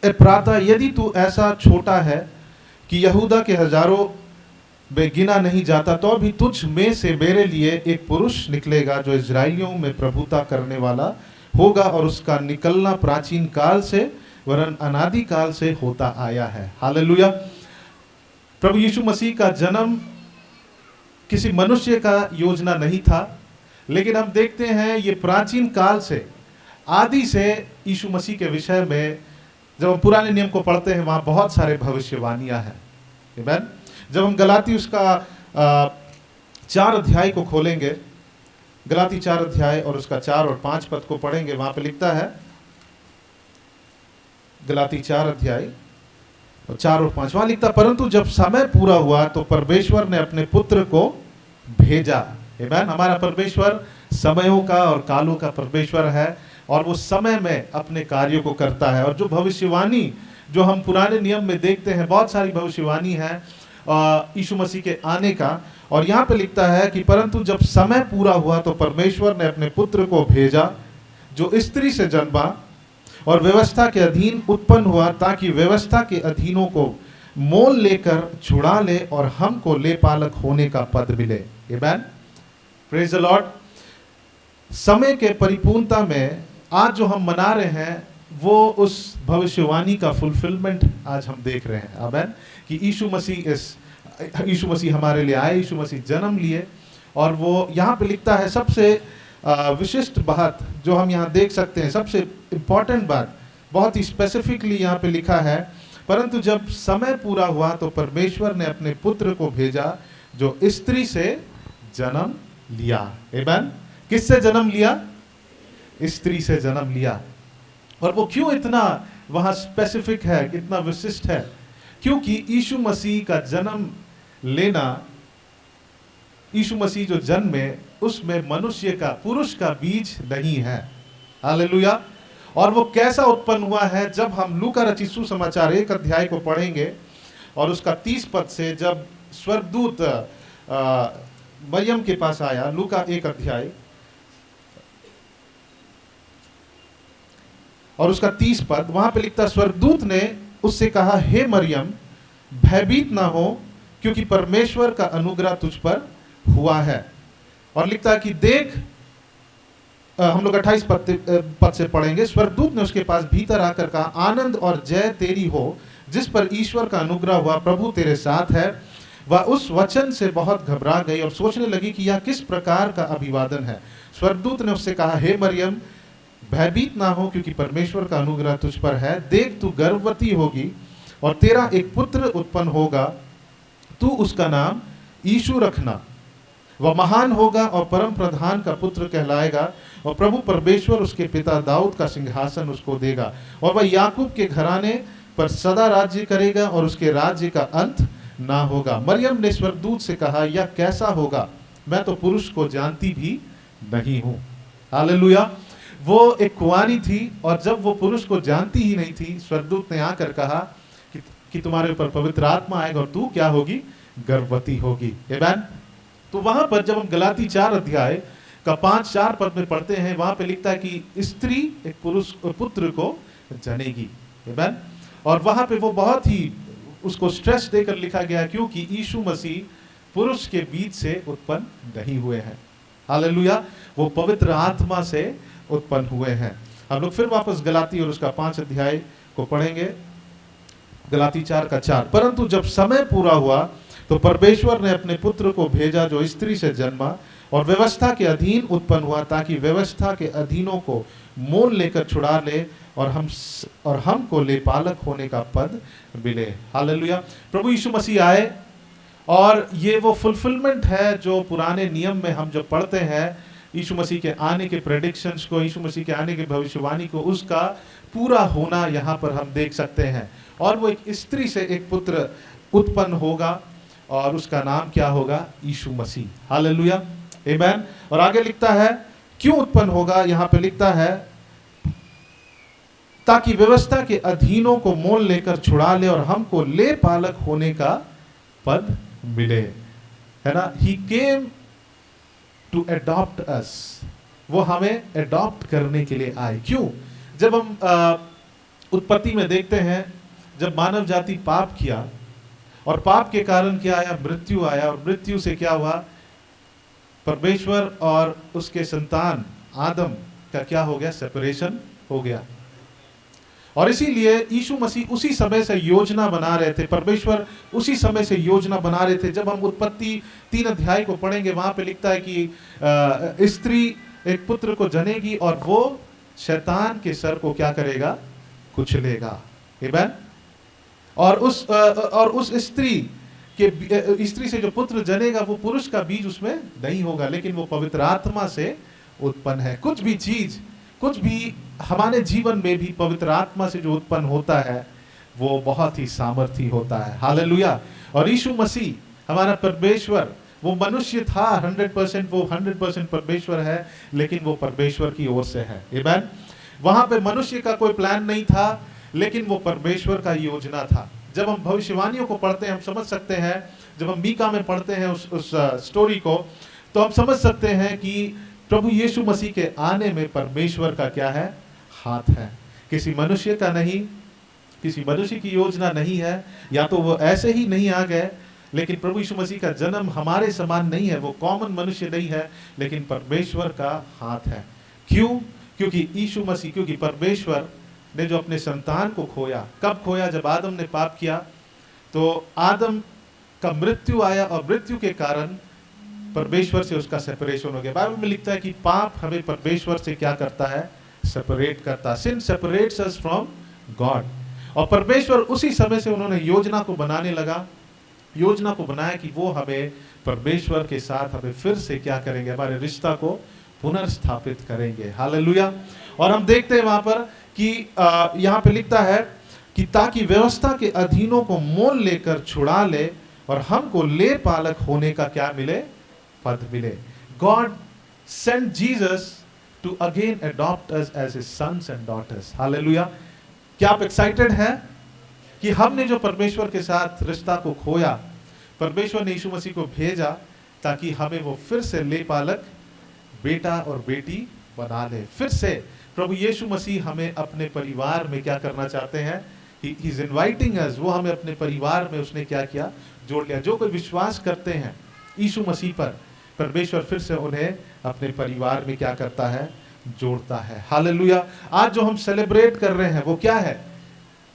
एप्राता, यदि तू ऐसा छोटा है कि यहूदा के हजारों में गिना नहीं जाता, तो भी तुझ में से मेरे लिए एक पुरुष निकलेगा जो इजराइलियों में प्रभुता करने वाला होगा, और उसका निकलना प्राचीन काल से वरन अनादि काल से होता आया है, हालेलुया। प्रभु यीशु मसीह का जन्म किसी मनुष्य का योजना नहीं था, लेकिन हम देखते हैं ये प्राचीन काल से, आदि से यीशु मसीह के विषय में जब हम पुराने नियम को पढ़ते हैं, वहाँ बहुत सारे भविष्यवाणियाँ हैं, आमेन। जब हम गलाती उसका 4 अध्याय को खोलेंगे, गलाती 4 अध्याय और उसका 4 और 5 पद को पढ़ेंगे, वहाँ पे लिखता है, गलाती 4 अध्याय और 4 और 5, वहाँ लिखता, परंतु जब समय पूरा हुआ तो परमेश्वर ने अपने पुत्र को भेजा, आमेन। हमारा परमेश्वर समयों का और कालों का परमेश्वर है, और वो समय में अपने कार्यों को करता है। और जो भविष्यवाणी जो हम पुराने नियम में देखते हैं, बहुत सारी भविष्यवाणी है यीशु मसीह के आने का, और यहाँ पे लिखता है कि परंतु जब समय पूरा हुआ तो परमेश्वर ने अपने पुत्र को भेजा जो स्त्री से जन्मा और व्यवस्था के अधीन उत्पन्न हुआ, ताकि व्यवस्था के अधीनों को मोल लेकर छुड़ा ले और हमको ले पालक होने का पद मिले, आमेन, प्रेज द लॉर्ड। समय के परिपूर्णता में आज जो हम मना रहे हैं, वो उस भविष्यवाणी का फुलफिलमेंट आज हम देख रहे हैं, आमेन, कि यीशु मसीह हमारे लिए आए, यीशु मसीह जन्म लिए। और वो यहाँ पे लिखता है, सबसे विशिष्ट बात जो हम यहाँ देख सकते हैं, सबसे इम्पॉर्टेंट बात, बहुत ही स्पेसिफिकली यहाँ पे लिखा है, परंतु जब समय पूरा हुआ तो परमेश्वर ने अपने पुत्र को भेजा जो स्त्री से जन्म लिया। आमीन। किससे जन्म लिया? स्त्री से जन्म लिया। और वो क्यों इतना वहां स्पेसिफिक है, कितना विशिष्ट है? क्योंकि यीशु मसीह का जन्म लेना, यीशु मसीह जो जन्मे उसमें मनुष्य का, पुरुष का बीज नहीं है। हालेलुया। और वो कैसा उत्पन्न हुआ है? जब हम लूका रचित सुसमाचार 1 अध्याय को पढ़ेंगे और उसका 30 पद से, जब स्वर्गदूत मरियम के पास आया, लूका 1 अध्याय और उसका 30 पद, वहां पे लिखता, स्वर्गदूत ने उससे कहा, हे मरियम, भयभीत ना हो, क्योंकि परमेश्वर का अनुग्रह तुझ पर हुआ है। और लिखता है कि देख, हम लोग 28 पद से पढ़ेंगे, स्वर्गदूत ने उसके पास भीतर आकर कहा, आनंद और जय तेरी हो, जिस पर ईश्वर का अनुग्रह हुआ, प्रभु तेरे साथ है। वह उस वचन से बहुत घबरा गई और सोचने लगी कि यह किस प्रकार का अभिवादन है। स्वर्गदूत ने उससे कहा, हे मरियम, भयभीत ना हो, क्योंकि परमेश्वर का अनुग्रह तुझ पर है। देख, तू गर्भवती होगी और तेरा एक पुत्र उत्पन्न होगा, तू उसका नाम यीशु रखना। वह महान होगा और परम प्रधान का पुत्र कहलाएगा, और प्रभु परमेश्वर उसके पिता दाऊद का सिंहासन उसको देगा, और वह याकूब के घराने पर सदा राज्य करेगा, और उसके राज्य का अंत ना होगा। मरियम ने स्वर्गदूत से कहा, यह कैसा होगा? मैं तो पुरुष को जानती भी नहीं हूं। हालेलुया। वो एक कुंवारी थी, और जब वो पुरुष को जानती ही नहीं थी, स्वर्गदूत ने आकर कहा कि तुम्हारे ऊपर पवित्र आत्मा आएगा और तू क्या होगी? गर्भवती होगी। आमीन। तो वहां पर जब हम गलाती 4 अध्याय का 5-4 पद में पढ़ते हैं, वहां पे लिखता है कि स्त्री एक पुरुष पुत्र को जनेगी। आमीन। और वहां पे वो बहुत ही उसको स्ट्रेस देकर लिखा गया, क्योंकि यीशु मसीह पुरुष के बीच से उत्पन्न नहीं हुए हैं। हालेलुया। वो पवित्र आत्मा से उत्पन्न हुए हैं। हम लोग फिर वापस गलाती और उसका 5 अध्याय को पढ़ेंगे, गलाती 4 का 4। परंतु जब समय पूरा हुआ तो परमेश्वर ने अपने पुत्र को भेजा जो स्त्री से जन्मा और व्यवस्था के अधीन उत्पन्न हुआ, ताकि व्यवस्था के अधीनों को मोल लेकर छुड़ा ले और हमको ले पालक होने का पद मिले। हालेलुया। प्रभु यीशु मसीह आए, और ये वो फुलफिलमेंट है जो पुराने नियम में हम जब पढ़ते हैं, यीशु मसीह के आने के प्रेडिक्शंस को, यीशु मसीह के आने की भविष्यवाणी को, उसका पूरा होना यहाँ पर हम देख सकते हैं। और वो एक स्त्री से एक पुत्र उत्पन्न होगा, और उसका नाम क्या होगा? यीशु मसीह। हालेलुया। आमीन। और आगे लिखता है, क्यों उत्पन्न होगा? यहाँ पे लिखता है, ताकि व्यवस्था के अधीनों को मोल लेकर छुड़ा ले और हमको ले पालक होने का पद मिले। है ना? ही केम टू अडॉप्ट अस। वो हमें अडॉप्ट करने के लिए आए। क्यों? जब हम उत्पत्ति में देखते हैं, जब मानव जाति पाप किया, और पाप के कारण क्या आया? मृत्यु आया। और मृत्यु से क्या हुआ? परमेश्वर और उसके संतान आदम का क्या हो गया? सेपरेशन हो गया। और इसीलिए यीशु मसीह उसी समय से योजना बना रहे थे, परमेश्वर उसी समय से योजना बना रहे थे। जब हम उत्पत्ति 3 अध्याय को पढ़ेंगे, वहां पे लिखता है कि स्त्री एक पुत्र को जनेगी और वो शैतान के सर को क्या करेगा? कुचलेगा। आमीन। और उस स्त्री से जो पुत्र जनेगा, वो पुरुष का बीज उसमें नहीं होगा, लेकिन वो पवित्र आत्मा से उत्पन्न है। कुछ भी हमारे जीवन में भी पवित्र आत्मा से जो उत्पन्न होता है, वो बहुत ही सामर्थी होता है। हालेलुया। और यीशु मसीह हमारा परमेश्वर, वो मनुष्य था 100%, वो 100% परमेश्वर है, लेकिन वो परमेश्वर की ओर से है। आमीन। वहां पे मनुष्य का कोई प्लान नहीं था, लेकिन वो परमेश्वर का योजना था। जब हम भविष्यवाणियों को पढ़ते हैं, हम समझ सकते हैं, जब हम मीका में पढ़ते हैं उस स्टोरी को, तो हम समझ सकते हैं कि प्रभु यीशु मसीह के आने में परमेश्वर का क्या है? हाथ है। किसी मनुष्य का नहीं, किसी मनुष्य की योजना नहीं है, या तो वो ऐसे ही नहीं आ गए, लेकिन प्रभु यीशु मसीह का जन्म हमारे समान नहीं है, वो कॉमन मनुष्य नहीं है, लेकिन परमेश्वर का हाथ है। क्यों? क्योंकि यीशु मसीह, क्योंकि परमेश्वर ने जो अपने संतान को खोया, कब खोया? जब आदम ने पाप किया, तो आदम का मृत्यु आया, और मृत्यु के कारण परमेश्वर से उसका सेपरेशन हो गया। बाइबल में लिखता है कि पाप हमें परमेश्वर से क्या करता है? सेपरेट करता है। सिन सेपरेट्स अस फ्रॉम गॉड। और परमेश्वर उसी समय से उन्होंने योजना को बनाने लगा, योजना को बनाया कि वो हमें परमेश्वर के साथ हमें फिर से क्या करेंगे, हमारे रिश्ता को पुनर्स्थापित करेंगे। हालेलुया। और हम देखते हैं वहां पर कि यहाँ पे लिखता है कि ताकि व्यवस्था के अधीनों को मोल लेकर छुड़ा ले और हमको ले पालक होने का क्या मिले, पद मिले। God sent Jesus to again adopt us as his sons and daughters. Hallelujah. क्या आप एक्साइटेड हैं कि हमने जो परमेश्वर के साथ रिश्ता को खोया, परमेश्वर ने यीशु मसीह को भेजा ताकि हमें वो फिर से ले पालक बेटा और बेटी बना ले। फिर से प्रभु यीशु मसीह हमें अपने परिवार में क्या करना चाहते हैं, ही इज इनवाइटिंग अस, वो हमें अपने परिवार में उसने क्या किया, जोड़ लिया। जो कोई विश्वास करते हैं यीशु मसीह पर, परमेश्वर फिर से उन्हें अपने परिवार में क्या करता है, जोड़ता है। हालेलुया। आज जो हम सेलिब्रेट कर रहे हैं वो क्या है,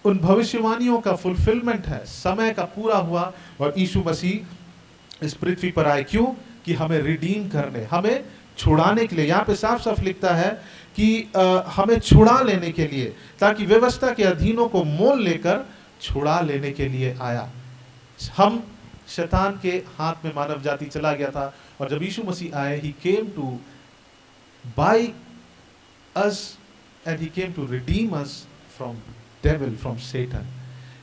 उन भविष्यवाणियों का फुलफिलमेंट है, समय का पूरा हुआ और यीशु मसीह इस पृथ्वी पर आए। क्यों? कि हमें रिडीम करने, हमें छुड़ाने के लिए। यहाँ पे साफ साफ लिखता है कि हमें छुड़ा लेने के लिए, ताकि व्यवस्था के अधीनों को मोल लेकर छुड़ा लेने के लिए आया। हम शैतान के हाथ में मानव जाति चला गया था और जब यीशु मसीह आए, he came to buy us and he came to redeem us from devil, from Satan,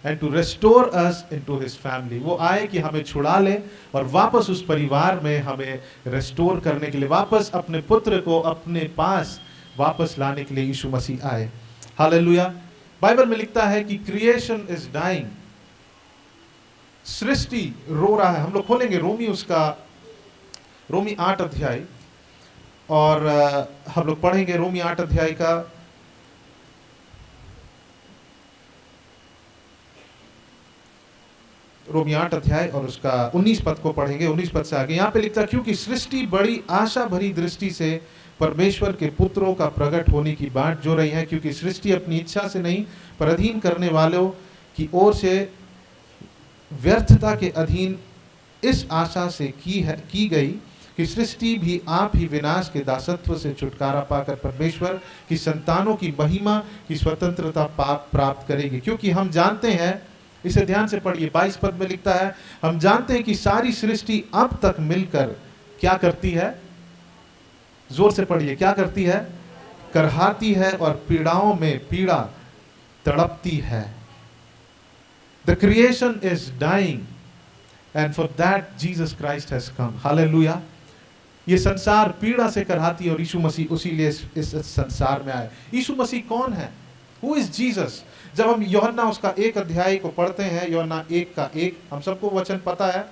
and to restore us into his family। वो आए कि हमें छुड़ा ले और वापस उस परिवार में हमें रेस्टोर करने के लिए, वापस अपने पुत्र को अपने पास वापस लाने के लिए यीशु मसीह आए। हालेलुया। बाइबल में लिखता है कि क्रिएशन इज डाइंग, सृष्टि रो रहा है। हम लोग खोलेंगे रोमी 8 अध्याय और हम लोग पढ़ेंगे रोमी 8 अध्याय का रोमी 8 अध्याय और उसका 19 पद को पढ़ेंगे। 19 पद से आगे यहाँ पे लिखता है, क्योंकि सृष्टि बड़ी आशा भरी दृष्टि से परमेश्वर के पुत्रों का प्रकट होने की बाट जो रही है, क्योंकि सृष्टि अपनी इच्छा से नहीं पर अधीन करने वालों की ओर से व्यर्थता के अधीन इस आशा से की गई कि सृष्टि भी आप ही विनाश के दासत्व से छुटकारा पाकर परमेश्वर की संतानों की महिमा की स्वतंत्रता प्राप्त करेगी। क्योंकि हम जानते हैं, इसे ध्यान से पढ़िए, 22 पद में लिखता है, हम जानते हैं कि सारी सृष्टि अब तक मिलकर क्या करती है, जोर से पढ़िए, क्या करती है, करहाती है और पीड़ाओं में पीड़ा तड़पती है। The creation is dying and for that Jesus Christ has come। Hallelujah. ये संसार पीड़ा से करहाती है और यीशु मसीह उसी लिए इस संसार में आए। यीशु मसीह कौन है? Who is Jesus? जब हम यूहन्ना उसका 1 अध्याय को पढ़ते हैं, यूहन्ना 1 का 1, हम सबको वचन पता है,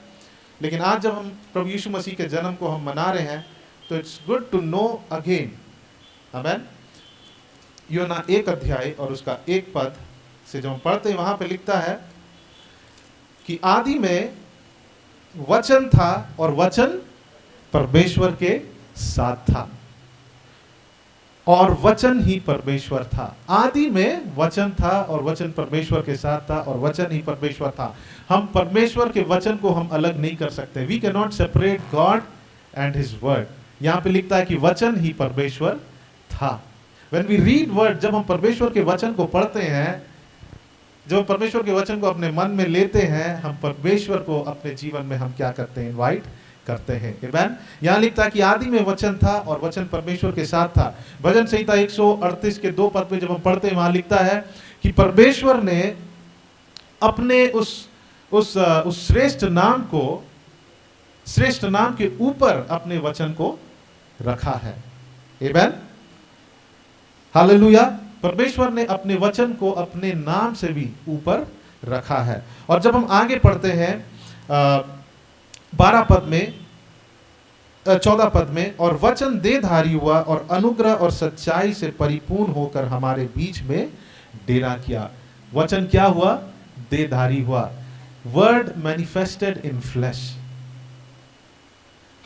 लेकिन आज जब हम प्रभु यीशु मसीह के जन्म को हम मना रहे हैं तो it's good to know again. Amen. Yuhanna 1 अध्याय और उसका 1 पद से जब हम पढ़ते हैं, वहां पे लिखता है कि आदि में वचन था और वचन परमेश्वर के साथ था और वचन ही परमेश्वर था। आदि में वचन था और वचन परमेश्वर के साथ था और वचन ही परमेश्वर था। हम परमेश्वर के वचन को हम अलग नहीं कर सकते। We can not separate God and his word. यहाँ पे लिखता है कि वचन ही परमेश्वर था। When we read word, जब हम परमेश्वर के वचन को पढ़ते हैं, जब हम परमेश्वर के वचन को अपने मन में लेते हैं, हम परमेश्वर को अपने जीवन में हम क्या करते हैं, इनवाइट करते हैं। आमेन। यहाँ लिखता है कि आदि में वचन था और वचन परमेश्वर के साथ था। भजन संहिता 138 के 2 पद में जब हम पढ़ते हैं, वहां लिखता है कि परमेश्वर ने अपने उस श्रेष्ठ नाम के ऊपर अपने वचन को रखा है। आमेन। हालेलुया। परमेश्वर ने अपने वचन को अपने नाम से भी ऊपर रखा है। और जब हम आगे पढ़ते हैं 12 पद में 14 पद में, और वचन देहधारी हुआ और अनुग्रह और सच्चाई से परिपूर्ण होकर हमारे बीच में डेरा किया। वचन क्या हुआ? देहधारी हुआ। Word manifested in flash.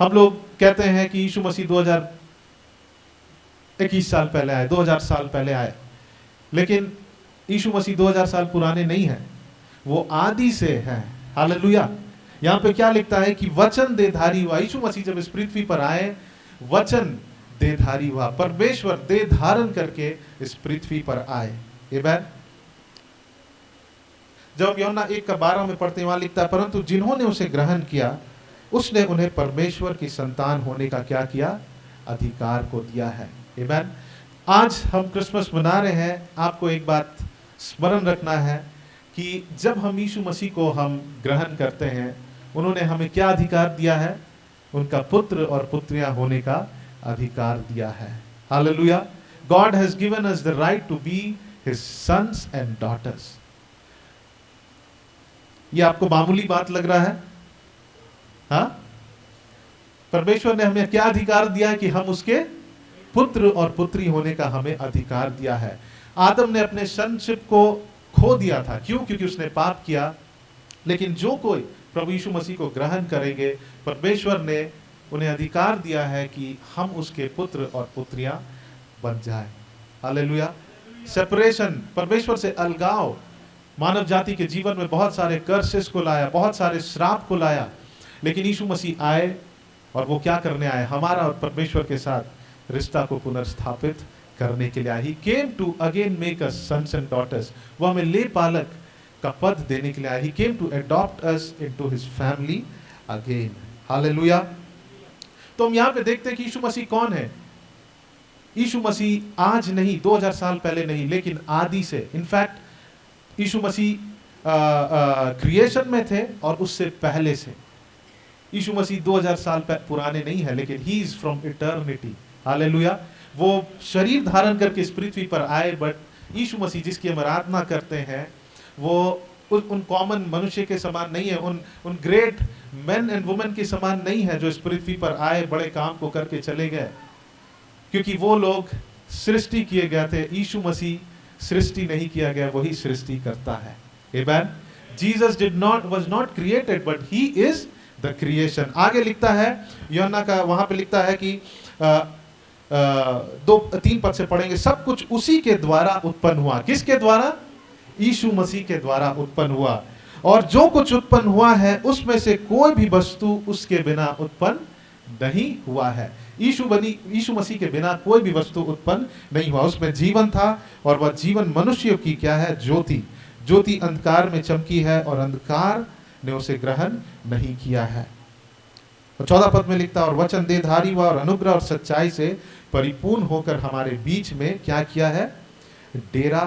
हम लोग कहते हैं कि यीशु मसीह 2021 साल पहले आए, 2000 साल पहले आए, लेकिन यीशु मसीह 2000 साल पुराने नहीं है, वो आदि से है। हालेलुया। यहाँ पे क्या लिखता है कि वचन देहधारी हुआ। यीशु मसीह जब इस पृथ्वी पर आए, वचन देहधारी हुआ। परमेश्वर देह धारण करके इस पृथ्वी पर आए। आमेन। जब हम यूहन्ना 1:12 में पढ़ते हैं, वहां लिखता है, परंतु जिन्होंने उसे ग्रहण किया उसने उन्हें परमेश्वर की संतान होने का क्या किया? अधिकार को दिया है। आमीन। आज हम क्रिसमस मना रहे हैं, आपको एक बात स्मरण रखना है कि जब हम यीशु मसीह को हम ग्रहण करते हैं, उन्होंने हमें क्या अधिकार दिया है? उनका पुत्र और पुत्रियां होने का अधिकार दिया है। Hallelujah. God has given us the right to be his sons and daughters. ये आपको मामूली बात लग रहा है? हाँ? परमेश्वर ने हमें क्या अधिकार दिया है? कि हम उसके पुत्र और पुत्री होने का हमें अधिकार दिया है। आदम ने अपने sonship को खो दिया था। क्यों? क्योंकि उसने पाप किया। लेकिन जो कोई प्रभु यीशु मसीह को ग्रहण करेंगे, परमेश्वर ने उन्हें अधिकार दिया है कि हम उसके पुत्र और पुत्रियां बन जाए। हालेलुया। सेपरेशन, परमेश्वर से अलगाव मानव जाति के जीवन में बहुत सारे कर्सेस को लाया, बहुत सारे श्राप को लाया। लेकिन यीशु मसीह आए और वो क्या करने आए? हमारा और परमेश्वर के साथ रिश्ता को पुनर्स्थापित करने के लिए आए। He came to again make us sons and daughters. वो हमें ले पालक का पद देने के लिए आए। He came to adopt us into his family again. Hallelujah. तो हम यहाँ पे देखते हैं कि यीशु मसीह कौन है। यीशु मसीह आज नहीं, 2000 साल पहले नहीं, लेकिन आदि से। इनफैक्ट यीशु मसीह क्रिएशन में थे और उससे पहले से। यीशु मसीह 2000 साल पुराने नहीं है, लेकिन he is from eternity. Hallelujah. वो शरीर धारण करके इस पृथ्वी पर आए, बट यीशु मसीह जिसकी हम आराधना करते हैं, वो उन कॉमन मनुष्य के समान नहीं है, उन ग्रेट मेन एंड वुमेन के समान नहीं है जो इस पृथ्वी पर आए, बड़े काम को करके चले गए। क्योंकि वो लोग सृष्टि किए गए थे, यीशु मसीह सृष्टि नहीं किया गया, वही सृष्टि करता है। Amen. Jesus was not created, but he is the creation। आगे लिखता है यूहन्ना का, वहां पे लिखता है कि 2-3 पद से पढ़ेंगे, सब कुछ उसी के द्वारा उत्पन्न हुआ। किसके द्वारा? यीशु मसीह के द्वारा उत्पन्न हुआ। और जो कुछ उत्पन्न हुआ है उसमें से कोई भी वस्तु उसके बिना उत्पन्न नहीं हुआ है। यीशु मसीह के बिना कोई भी वस्तु उत्पन्न नहीं हुआ। उसमें जीवन था और वह जीवन मनुष्यों की क्या है? ज्योति। ज्योति अंधकार में चमकी है और अंधकार ने उसे ग्रहण नहीं किया है। और 14 पद में लिखता, और वचन देहधारी हुआ और अनुग्रह और सच्चाई से परिपूर्ण होकर हमारे बीच में क्या किया है? डेरा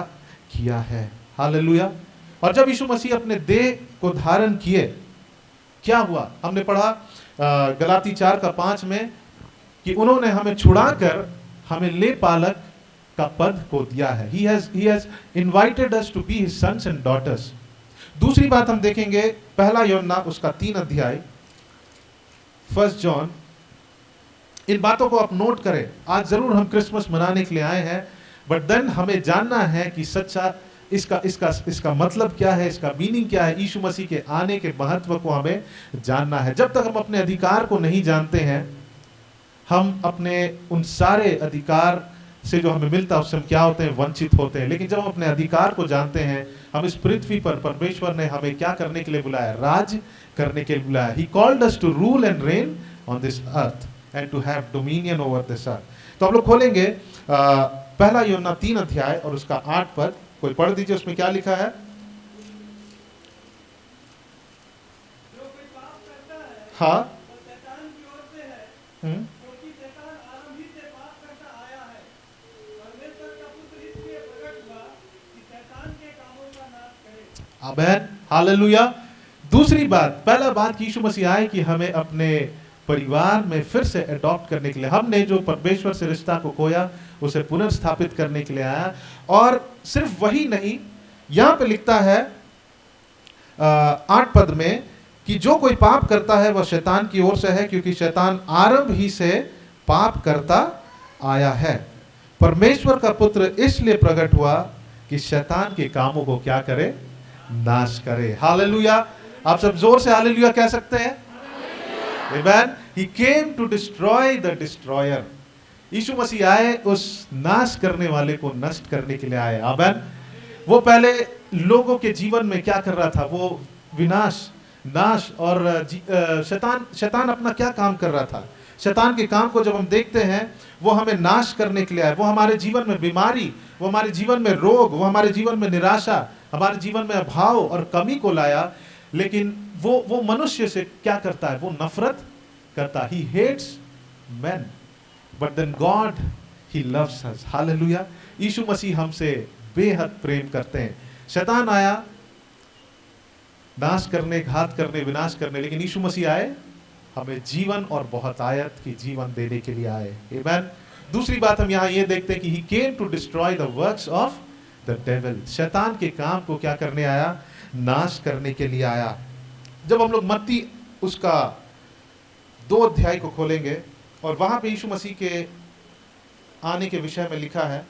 किया है। हालेलुया। और जब यीशु मसीह अपने देह को धारण किए, क्या हुआ? हमने पढ़ा गलाती 4:5 में कि उन्होंने हमें छुड़ाकर हमें ले पालक का पद को दिया है। He has invited us to be his sons and daughters। दूसरी बात हम देखेंगे, पहला यूहन्ना उसका 3 अध्याय, 1 जॉन। इन बातों को आप नोट करें। आज जरूर हम क्रिसमस मनाने के लिए आए हैं, बट देन हमें जानना है कि सच्चा इसका मतलब क्या है, इसका मीनिंग क्या है। यीशु मसीह के आने के महत्व को हमें जानना है। जब तक हम अपने अधिकार को नहीं जानते हैं, हम अपने उन सारे अधिकार से जो हमें मिलता है उससे हम क्या होते हैं? वंचित होते हैं। लेकिन जब हम अपने अधिकार को जानते हैं, हम इस पृथ्वी पर परमेश्वर ने हमें क्या करने के लिए बुलाया? राज करने के लिए बुलाया। He called us to rule and reign on this earth and to have dominion over this earth। तो हम लोग खोलेंगे पहला यूहन्ना 3 अध्याय और उसका 8 पद। कोई पढ़ दीजिए, उसमें क्या लिखा है? हाँ। आमेन। हालेलुया। दूसरी बात, पहला बात यीशु मसीह आए कि हमें अपने परिवार में फिर से अडॉप्ट करने के लिए। हमने जो परमेश्वर से रिश्ता को खोया उसे पुनर्स्थापित करने के लिए आया। और सिर्फ वही नहीं, यहां पे लिखता है 8 पद में कि जो कोई पाप करता है वह शैतान की ओर से है, क्योंकि शैतान आरंभ ही से पाप करता आया है। परमेश्वर का पुत्र इसलिए प्रकट हुआ कि शैतान के कामों को क्या करे? नाश करे। हालेलुया। आप सब जोर से हालेलुया कह सकते हैं? Amen। He came to destroy the destroyer। यीशु मसीह आए उस नाश करने वाले को नष्ट करने के लिए आए। आमेन। वो पहले लोगों के जीवन में क्या कर रहा था? वो विनाश, नाश और शैतान अपना क्या काम कर रहा था? शैतान के काम को जब हम देखते हैं, वो हमें नाश करने के लिए आए। वो हमारे जीवन में बीमारी, वो हमारे जीवन में रोग, वो हमारे जीवन में निराशा, हमारे जीवन में अभाव और कमी को लाया। लेकिन वो मनुष्य से क्या करता है? वो नफरत करता है। He hates men, but then God, He loves us. Hallelujah. Yeshu Masih हमसे बेहद प्रेम करते हैं। शैतान आया नाश करने, घात करने, विनाश करने, लेकिन यीशु मसीह आए हमें जीवन और बहुत आयत की जीवन देने के लिए आए। आमेन। दूसरी बात हम यहाँ ये देखते हैं कि He came to destroy the works of the devil. शैतान के काम को क्या करने आया? नाश करने के लिए आया। जब हम लोग मत्ती उसका 2 अध्याय को खोलेंगे और वहां पे यीशु मसीह के आने के विषय में लिखा है,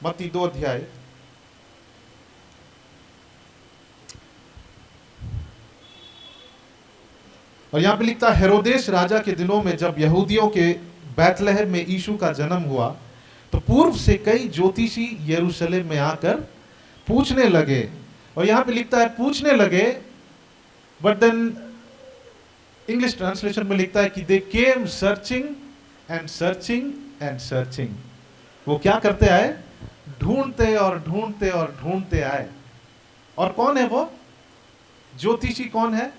मत्ती 2 अध्याय और यहां पे लिखता है, हेरोदेस राजा के दिनों में जब यहूदियों के बैतलहम में यीशु का जन्म हुआ तो पूर्व से कई ज्योतिषी यरूशलेम में आकर पूछने लगे। और यहां पे लिखता है पूछने लगे, बट देन इंग्लिश ट्रांसलेशन में लिखता है कि they came searching and searching and searching. वो क्या करते आए? ढूंढते और ढूंढते और ढूंढते आए। और कौन है वो ज्योतिषी? कौन है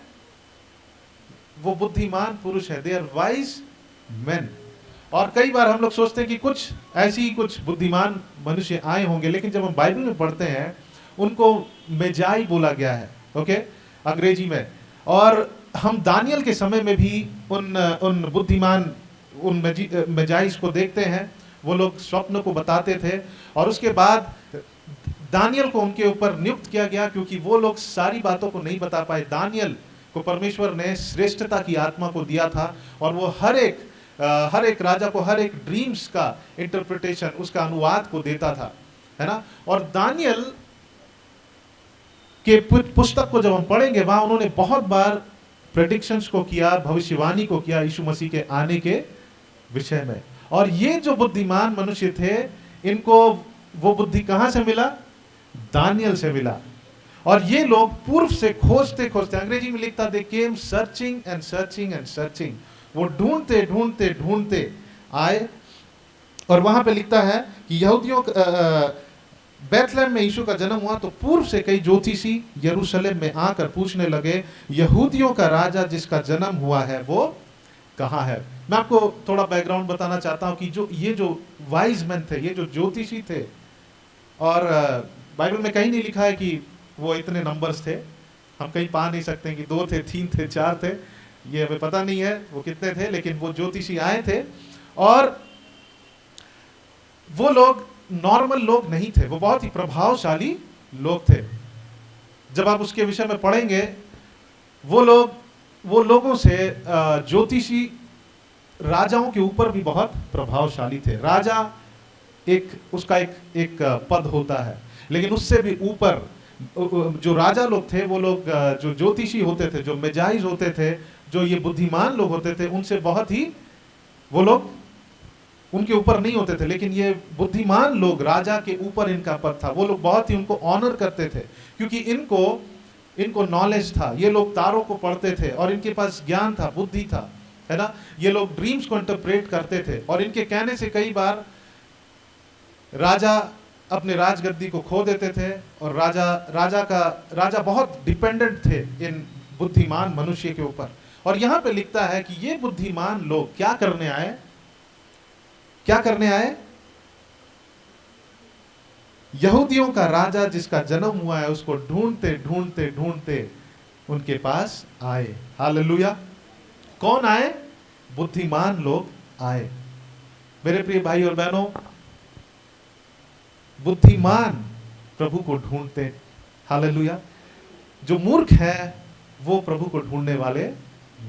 वो? बुद्धिमान पुरुष है। They are wise men. और कई बार हम लोग सोचते हैं कि कुछ ऐसी ही कुछ बुद्धिमान मनुष्य आए होंगे, लेकिन जब हम बाइबल में पढ़ते हैं उनको मेजाई बोला गया है, ओके, अंग्रेजी में। और हम दानियल के समय में भी उन बुद्धिमान, उन मेजाइस को देखते हैं। वो लोग स्वप्न को बताते थे और उसके बाद दानियल को उनके ऊपर नियुक्त किया गया, क्योंकि वो लोग सारी बातों को नहीं बता पाए। दानियल को परमेश्वर ने श्रेष्ठता की आत्मा को दिया था और वो हर एक राजा को हर एक ड्रीम्स का इंटरप्रिटेशन, उसका अनुवाद को देता था, है ना। और दानियल के पुस्तक को जब हम पढ़ेंगे, वहां उन्होंने बहुत बार प्रेडिक्शंस को किया, भविष्यवाणी को किया यीशु मसीह के आने के विषय में। और ये जो बुद्धिमान मनुष्य थे, इनको वो बुद्धि कहां से मिला? दानियल से मिला। और ये लोग पूर्व से खोजते खोजते, अंग्रेजी में लिखता they came searching and searching and searching. वो ढूंढते ढूंढते ढूंढते आए। और वहां पे लिखता है कि यहूदियों बैतलहम में यीशु का जन्म हुआ तो पूर्व से कई ज्योतिषी यरूशलेम में आकर पूछने लगे, यहूदियों का राजा जिसका जन्म हुआ है वो कहाँ है? मैं आपको थोड़ा बैकग्राउंड बताना चाहता हूँ कि ये जो वाइज मैन थे, ये जो ज्योतिषी थे, और बाइबल में कहीं नहीं लिखा है कि वो इतने नंबर्स थे। हम कहीं पा नहीं सकते कि 2 थे, 3 थे, 4 थे, ये हमें पता नहीं है वो कितने थे। लेकिन वो ज्योतिषी आए थे और वो लोग नॉर्मल लोग नहीं थे, वो बहुत ही प्रभावशाली लोग थे। जब आप उसके विषय में पढ़ेंगे, वो लोगों से ज्योतिषी राजाओं के ऊपर भी बहुत प्रभावशाली थे। राजा उसका एक पद होता है, लेकिन उससे भी ऊपर जो राजा लोग थे, वो लोग जो ज्योतिषी होते थे, जो मेजाइज होते थे, जो ये बुद्धिमान लोग होते थे, उनसे बहुत ही वो लोग उनके ऊपर नहीं होते थे। लेकिन ये बुद्धिमान लोग, राजा के ऊपर इनका पद था। वो लोग बहुत ही उनको ऑनर करते थे, क्योंकि इनको नॉलेज था। ये लोग तारों को पढ़ते थे और इनके पास ज्ञान था, बुद्धि था, है ना। ये लोग ड्रीम्स को इंटरप्रेट करते थे और इनके कहने से कई बार राजा अपने राजगद्दी को खो देते थे। और राजा बहुत डिपेंडेंट थे इन बुद्धिमान मनुष्य के ऊपर। और यहां पे लिखता है कि ये बुद्धिमान लोग क्या करने आए? यहूदियों का राजा जिसका जन्म हुआ है उसको ढूंढते ढूंढते ढूंढते उनके पास आए। हालेलुया। कौन आए? बुद्धिमान लोग आए। मेरे प्रिय भाई और बहनों, बुद्धिमान प्रभु को ढूंढते। हालेलुया। जो मूर्ख है वो प्रभु को ढूंढने वाले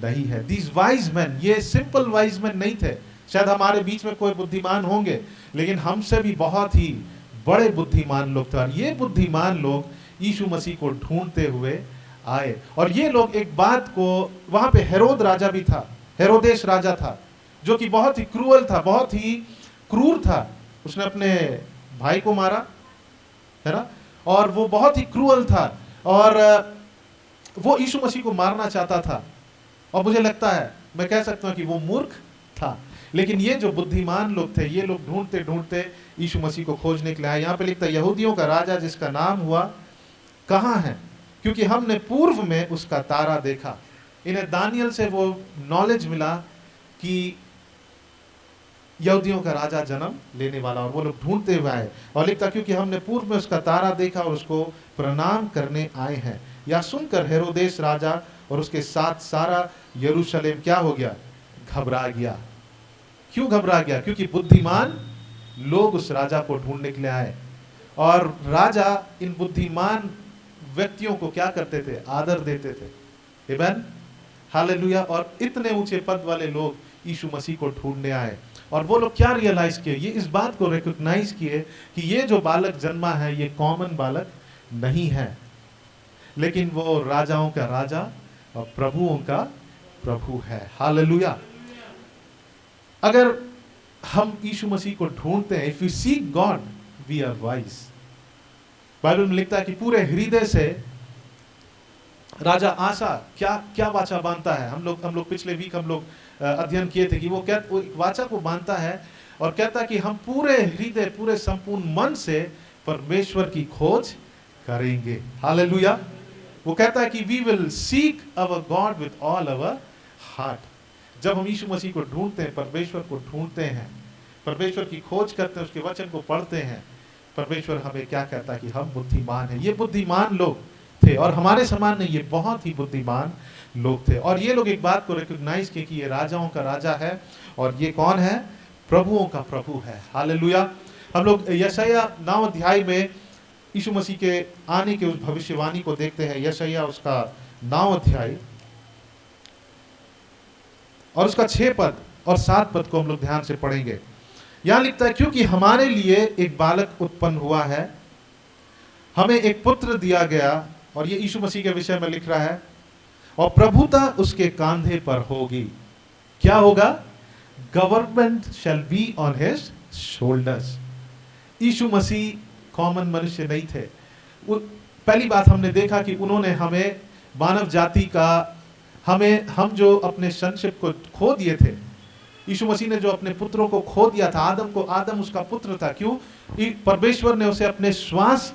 नहीं है। दीज वाइज मैन, ये सिंपल वाइज मैन नहीं थे। शायद हमारे बीच में कोई बुद्धिमान होंगे, लेकिन हमसे भी बहुत ही बड़े बुद्धिमान लोग थे। और ये बुद्धिमान लोग यीशु मसीह को ढूंढते हुए आए। और ये लोग एक बात को, वहां पे हेरोद राजा भी था, हेरोदेस राजा था, जो कि बहुत ही क्रूअल था, बहुत ही क्रूर था। उसने अपने भाई को मारा, है ना, और वो बहुत ही क्रूअल था और वो यीशु मसीह को मारना चाहता था। और मुझे लगता है मैं कह सकता हूं कि वो मूर्ख था। लेकिन ये जो बुद्धिमान लोग थे, ये लोग ढूंढते ढूंढते यीशु मसीह को खोजने के लिए आए। यहाँ पे लिखता है यहूदियों का राजा जिसका नाम हुआ कहाँ है, क्योंकि हमने पूर्व में उसका तारा देखा। इन्हें दानियल से वो नॉलेज मिला कि यहूदियों का राजा जन्म लेने वाला, और वो लोग ढूंढते हुए आए। और लिखता क्योंकि हमने पूर्व में उसका तारा देखा और उसको प्रणाम करने आए हैं। या सुनकर हेरोदेस राजा और उसके साथ सारा यरूशलेम क्या हो गया, घबरा गया। क्यों घबरा गया? क्योंकि बुद्धिमान लोग उस राजा को ढूंढने के लिए आए, और राजा इन बुद्धिमान व्यक्तियों को क्या करते थे, आदर देते थे। आमीन, हालेलुया। और इतने ऊंचे पद वाले लोग यीशु मसीह को ढूंढने आए, और वो लोग क्या रियलाइज किए, ये इस बात को रिकॉग्नाइज किए कि ये जो बालक जन्मा है ये कॉमन बालक नहीं है, लेकिन वो राजाओं का राजा और प्रभुओं का प्रभु है। हालेलुया। अगर हम यीशु मसीह को ढूंढते हैं, if we seek God we are wise. Bible में लिखता है कि पूरे हृदय से राजा आसा क्या क्या वाचा बांधता है। हम लोग पिछले वीक हम लोग अध्ययन किए थे कि वो एक वाचा को बांधता है और कहता है कि हम पूरे हृदय, पूरे संपूर्ण मन से परमेश्वर की खोज करेंगे। हालेलुया। वो कहता है कि we will seek our God with all our heart. जब हम यीशु मसीह को ढूंढते हैं, परमेश्वर को ढूंढते हैं, परमेश्वर की खोज करते हैं, उसके वचन को पढ़ते हैं, परमेश्वर हमें क्या कहता है कि हम बुद्धिमान हैं। ये बुद्धिमान लोग थे, और हमारे समान नहीं, ये बहुत ही बुद्धिमान लोग थे। और ये लोग एक बात को रिकॉग्नाइज किए कि ये राजाओं का राजा है, और ये कौन है, प्रभुओं का प्रभु है। हालेलुया। हम लोग यशायाह 9 अध्याय में यीशु मसीह के आने के उस भविष्यवाणी को देखते हैं। यशायाह उसका 9 अध्याय और उसका 6 पद और 7 पद को हम लोग ध्यान से पढ़ेंगे। यहां लिखता है क्योंकि हमारे लिए एक बालक उत्पन्न हुआ है, हमें एक पुत्र दिया गया, और ये यीशु मसीह के विषय में लिख रहा है, और प्रभुता उसके कांधे पर होगी। क्या होगा? Government shall be on his shoulders. यीशु मसीह कॉमन मनुष्य नहीं थे। पहली बात हमने देखा कि उन्होंने हमें, मानव जाति का, हम जो अपने संशिप को खो दिए थे, यीशु मसीह ने जो अपने पुत्रों को खो दिया था, आदम उसका पुत्र था। क्यों? परमेश्वर ने उसे अपने श्वास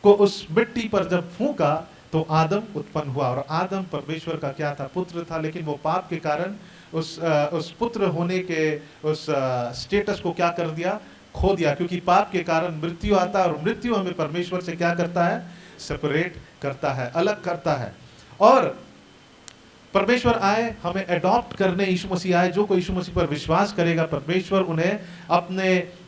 को उस मिट्टी पर जब फूंका तो आदम उत्पन्न हुआ, और आदम परमेश्वर का क्या था, पुत्र था। लेकिन वो पाप के कारण उस पुत्र होने के उस स्टेटस को क्या कर दिया, खो दिया। क्योंकि पाप के कारण मृत्यु आता है, और मृत्यु हमें परमेश्वर से क्या करता है, सेपरेट करता है, अलग करता है। और परमेश्वर आए हमें अडॉप्ट करने, यीशु मसीह आए। जो कोई यीशु मसीह पर विश्वास करेगा, परमेश्वर उन्हें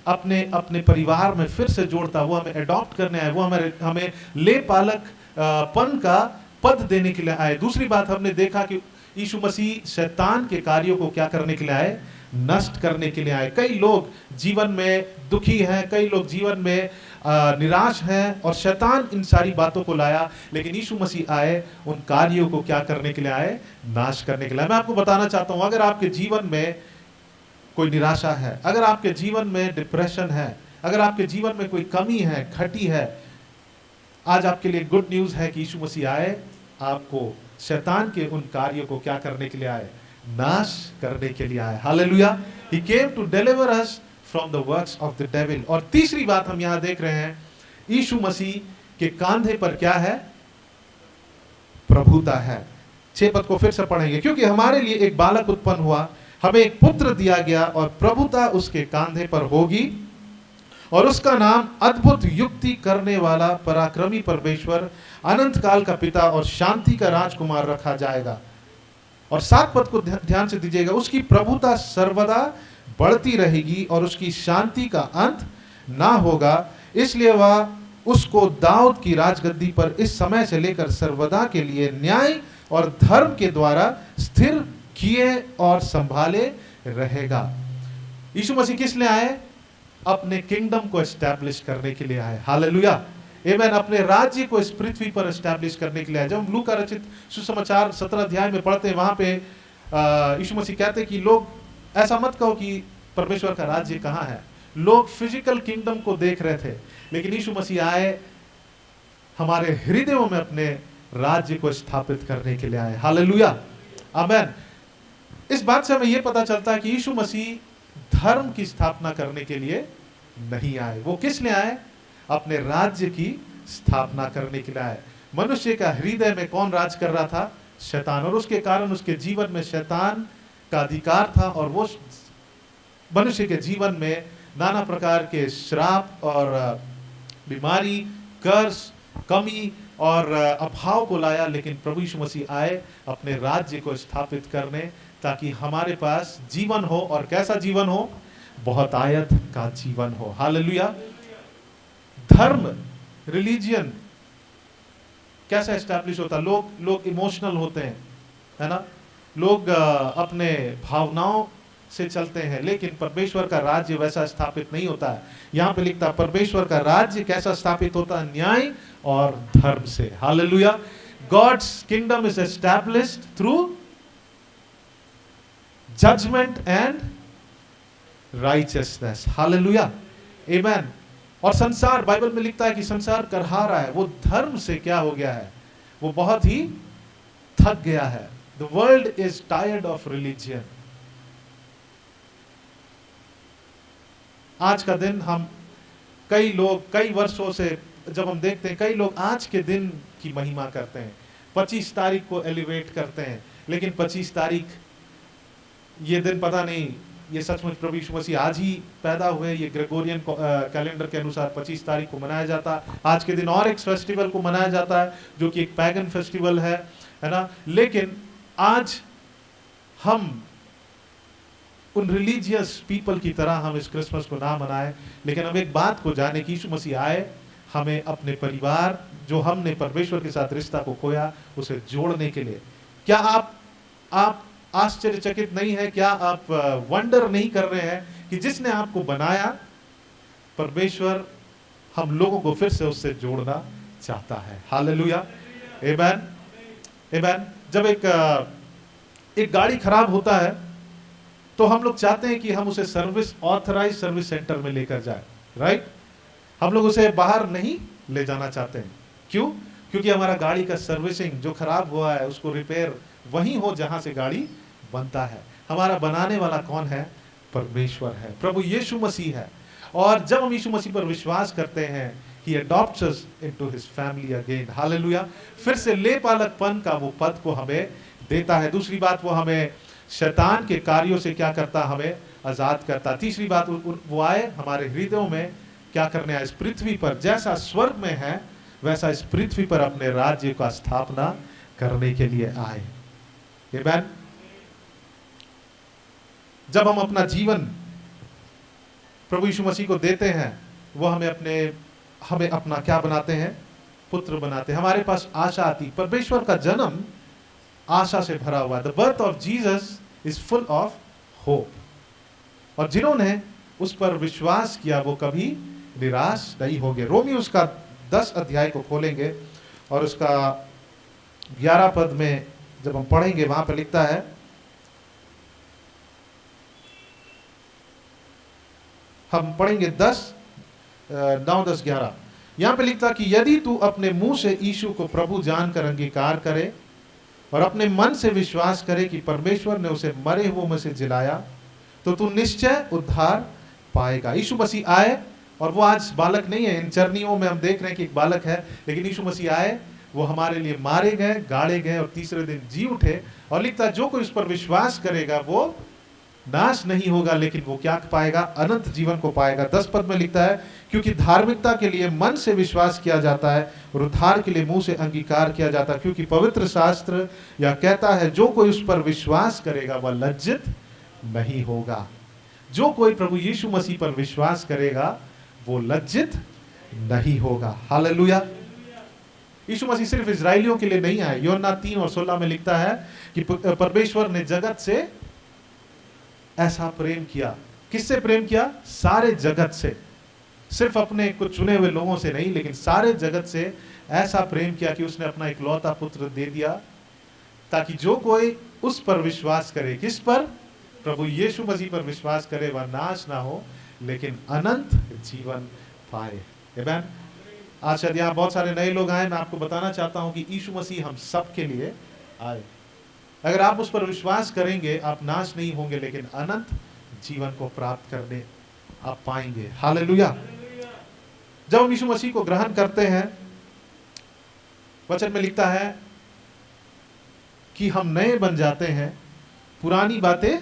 अपने परिवार में फिर से जोड़ता। वो हमें अडॉप्ट करने आए, वो हमें ले पालक पन का पद देने के लिए आए। दूसरी बात हमने देखा कि यीशु मसीह शैतान के कार्यों को क्या करने के लिए आए, नष्ट करने के लिए आए। कई लोग जीवन में दुखी हैं, कई लोग जीवन में निराश हैं, और शैतान इन सारी बातों को लाया। लेकिन यीशु मसीह आए उन कार्यों को क्या करने के लिए आए, नाश करने के लिए। मैं आपको बताना चाहता हूं, अगर आपके जीवन में कोई निराशा है, अगर आपके जीवन में डिप्रेशन है, अगर आपके जीवन में कोई कमी है, घटी है, आज आपके लिए गुड न्यूज है कि यीशु मसीह आए आपको शैतान के उन कार्यों को क्या करने के लिए आए, नाश करने के लिए आए। Hallelujah. He came to deliver us from the works of the devil। और तीसरी बात हम यहां देख रहे हैं, यीशु मसीह के कांधे पर क्या है, प्रभुता है। 6 पद को फिर से पढ़ेंगे। क्योंकि हमारे लिए एक बालक उत्पन्न हुआ, हमें एक पुत्र दिया गया, और प्रभुता उसके कांधे पर होगी, और उसका नाम अद्भुत युक्ति करने वाला, पराक्रमी परमेश्वर, अनंत काल का पिता और शांति का राजकुमार रखा जाएगा। और 7 पद को ध्यान से दीजिएगा। उसकी प्रभुता सर्वदा बढ़ती रहेगी, और उसकी शांति का अंत ना होगा। इसलिए वह उसको दाऊद की राजगद्दी पर इस समय से लेकर सर्वदा के लिए न्याय और धर्म के द्वारा स्थिर किए और संभाले रहेगा। यीशु मसीह किस लिए आए? अपने किंगडम को एस्टैब्लिश करने के लिए आए। हालेलुया। आमीन। अपने राज्य को इस पृथ्वी पर एस्टैब्लिश करने के लिए आए। जब हम लूका रचित सुसमाचार 17 अध्याय में पढ़ते हैं, वहां पे यीशु मसीह कहते हैं कि लोग ऐसा मत कहो कि परमेश्वर का राज्य कहाँ है। लोग फिजिकल किंगडम को देख रहे थे, लेकिन यीशु मसीह आए हमारे हृदयों में अपने राज्य को स्थापित करने के लिए आए। हालेलुया। आमीन। इस बात से हमें यह पता चलता है कि यीशु मसीह धर्म की स्थापना करने के लिए नहीं आए। वो किस लिए आए? अपने राज्य की स्थापना करने के लिए आए। मनुष्य का हृदय में कौन राज कर रहा था? शैतान। और उसके कारण उसके जीवन में शैतान का अधिकार था, और वो मनुष्य के जीवन में नाना प्रकार के श्राप और बीमारी, कर्ज, कमी और अभाव को लाया। लेकिन प्रभु यीशु मसीह आए अपने राज्य को स्थापित करने, ताकि हमारे पास जीवन हो। और कैसा जीवन हो? बहुत आयत का जीवन हो। हालेलुया। धर्म, रिलीजियन कैसा एस्टैब्लिश होता? लोग इमोशनल होते हैं, है ना, लोग अपने भावनाओं से चलते हैं, लेकिन परमेश्वर का राज्य वैसा स्थापित नहीं होता है। यहां पे लिखता है परमेश्वर का राज्य कैसा स्थापित होता है? न्याय और धर्म से। Hallelujah. God's kingdom is established through judgment and righteousness. Hallelujah, amen. और संसार, बाइबल में लिखता है कि संसार करहा रहा है, वो धर्म से क्या हो गया है? वो बहुत ही थक गया है। The world is tired of religion. आज का दिन हम कई लोग कई वर्षों से जब हम देखते हैं, कई लोग आज के दिन की महिमा करते हैं, 25 तारीख को एलिवेट करते हैं, लेकिन 25 तारीख ये दिन पता नहीं, ये सचमुच प्रभु यीशु मसीह आज ही पैदा हुए, ये ग्रेगोरियन कैलेंडर के अनुसार 25 तारीख को मनाया जाता है। आज के दिन और एक फेस्टिवल को मनाया जाता है जो कि एक पैगन फेस्टिवल है ना। लेकिन आज हम उन रिलीजियस पीपल की तरह हम इस क्रिसमस को ना मनाएं, लेकिन हम एक बात को जाने कि यीशु मसीह आए हमें अपने परिवार, जो हमने परमेश्वर के साथ रिश्ता को खोया, उसे जोड़ने के लिए। क्या आप आश्चर्यचकित नहीं है? क्या आप वंडर नहीं कर रहे हैं कि जिसने आपको बनाया, परमेश्वर हम लोगों को फिर से उससे जोड़ना चाहता है। हालेलुया, आमेन, आमेन। जब एक गाड़ी खराब होता है तो हम लोग चाहते हैं कि हम उसे ऑथराइज सर्विस सेंटर में लेकर जाए, राइट। हम लोग उसे बाहर नहीं ले जाना चाहते हैं। क्यों? क्योंकि हमारा गाड़ी का सर्विसिंग जो खराब हुआ है उसको रिपेयर वहीं हो जहां से गाड़ी बनता है। हमारा बनाने वाला कौन है? परमेश्वर है, प्रभु यीशु मसीह है। और जब हम यीशु मसीह पर विश्वास करते हैं, he adopts us into his family again। Hallelujah. फिर से लेपालकपन का वो पद को हमें देता है। दूसरी बात, वो हमें शैतान के कार्यों से क्या करता? हमें आजाद करता। तीसरी बात, वो आए हमारे हृदयों में क्या करने आए? इस पृथ्वी पर जैसा स्वर्ग में है वैसा इस पृथ्वी पर अपने राज्य का स्थापना करने के लिए आए। आमेन। जब हम अपना जीवन प्रभु यीशु मसीह को देते हैं, वो हमें अपना क्या बनाते हैं? पुत्र बनाते हैं। हमारे पास आशा आती। परमेश्वर का जन्म आशा से भरा हुआ है। The birth of Jesus is full of hope. और जिन्होंने उस पर विश्वास किया वो कभी निराश नहीं होंगे। रोमी उसका 10 अध्याय को खोलेंगे और उसका 11 पद में जब हम पढ़ेंगे, वहां पर लिखता है, हम पढ़ेंगे 9, 10, 11। यहां पे लिखता कि यदि तू अपने मुंह से यीशु को प्रभु जानकर अंगीकार करे और अपने मन से विश्वास करे कि परमेश्वर ने उसे मरे हुओं में से जिलाया, तो तू निश्चय उद्धार पाएगा। यीशु मसीह आए और वो आज बालक नहीं है। इन चरनियों में हम देख रहे हैं कि एक बालक है, लेकिन यीशु मसीह आए, वो हमारे लिए मारे गए, गाड़े गए और तीसरे दिन जी उठे। और लिखता जो कोई उस पर विश्वास करेगा वो नाश नहीं होगा, लेकिन वो क्या पाएगा? अनंत जीवन को पाएगा। 10 पद में लिखता है, क्योंकि धार्मिकता के लिए मन से विश्वास किया जाता है और उद्धार के लिए मुंह से अंगीकार किया जाता है। क्योंकि पवित्र शास्त्र यह कहता है, जो कोई उस पर विश्वास करेगा वह लज्जित नहीं होगा। जो कोई प्रभु यीशु मसीह पर विश्वास करेगा वो लज्जित नहीं होगा। हालेलुया। यीशु मसीह सिर्फ इजराइलियों के लिए नहीं आए। यूहन्ना 3 और 16 में लिखता है कि परमेश्वर ने जगत से ऐसा प्रेम किया। किससे प्रेम किया? सारे जगत से। सिर्फ अपने कुछ चुने हुए लोगों से नहीं, लेकिन सारे जगत से ऐसा प्रेम किया कि उसने अपना इकलौता पुत्र दे दिया, ताकि जो कोई उस पर विश्वास करे, किस पर? प्रभु यीशु मसीह पर विश्वास करे, वह नाश ना हो लेकिन अनंत जीवन पाए। आमेन। आज शायद यहाँ बहुत सारे नए लोग आए। मैं आपको बताना चाहता हूं कि यीशु मसीह हम सब के लिए आए। अगर आप उस पर विश्वास करेंगे, आप नाश नहीं होंगे लेकिन अनंत जीवन को प्राप्त करने आप पाएंगे। हालेलुया। जब हम यीशु मसीह को ग्रहण करते हैं, वचन में लिखता है कि हम नए बन जाते हैं, पुरानी बातें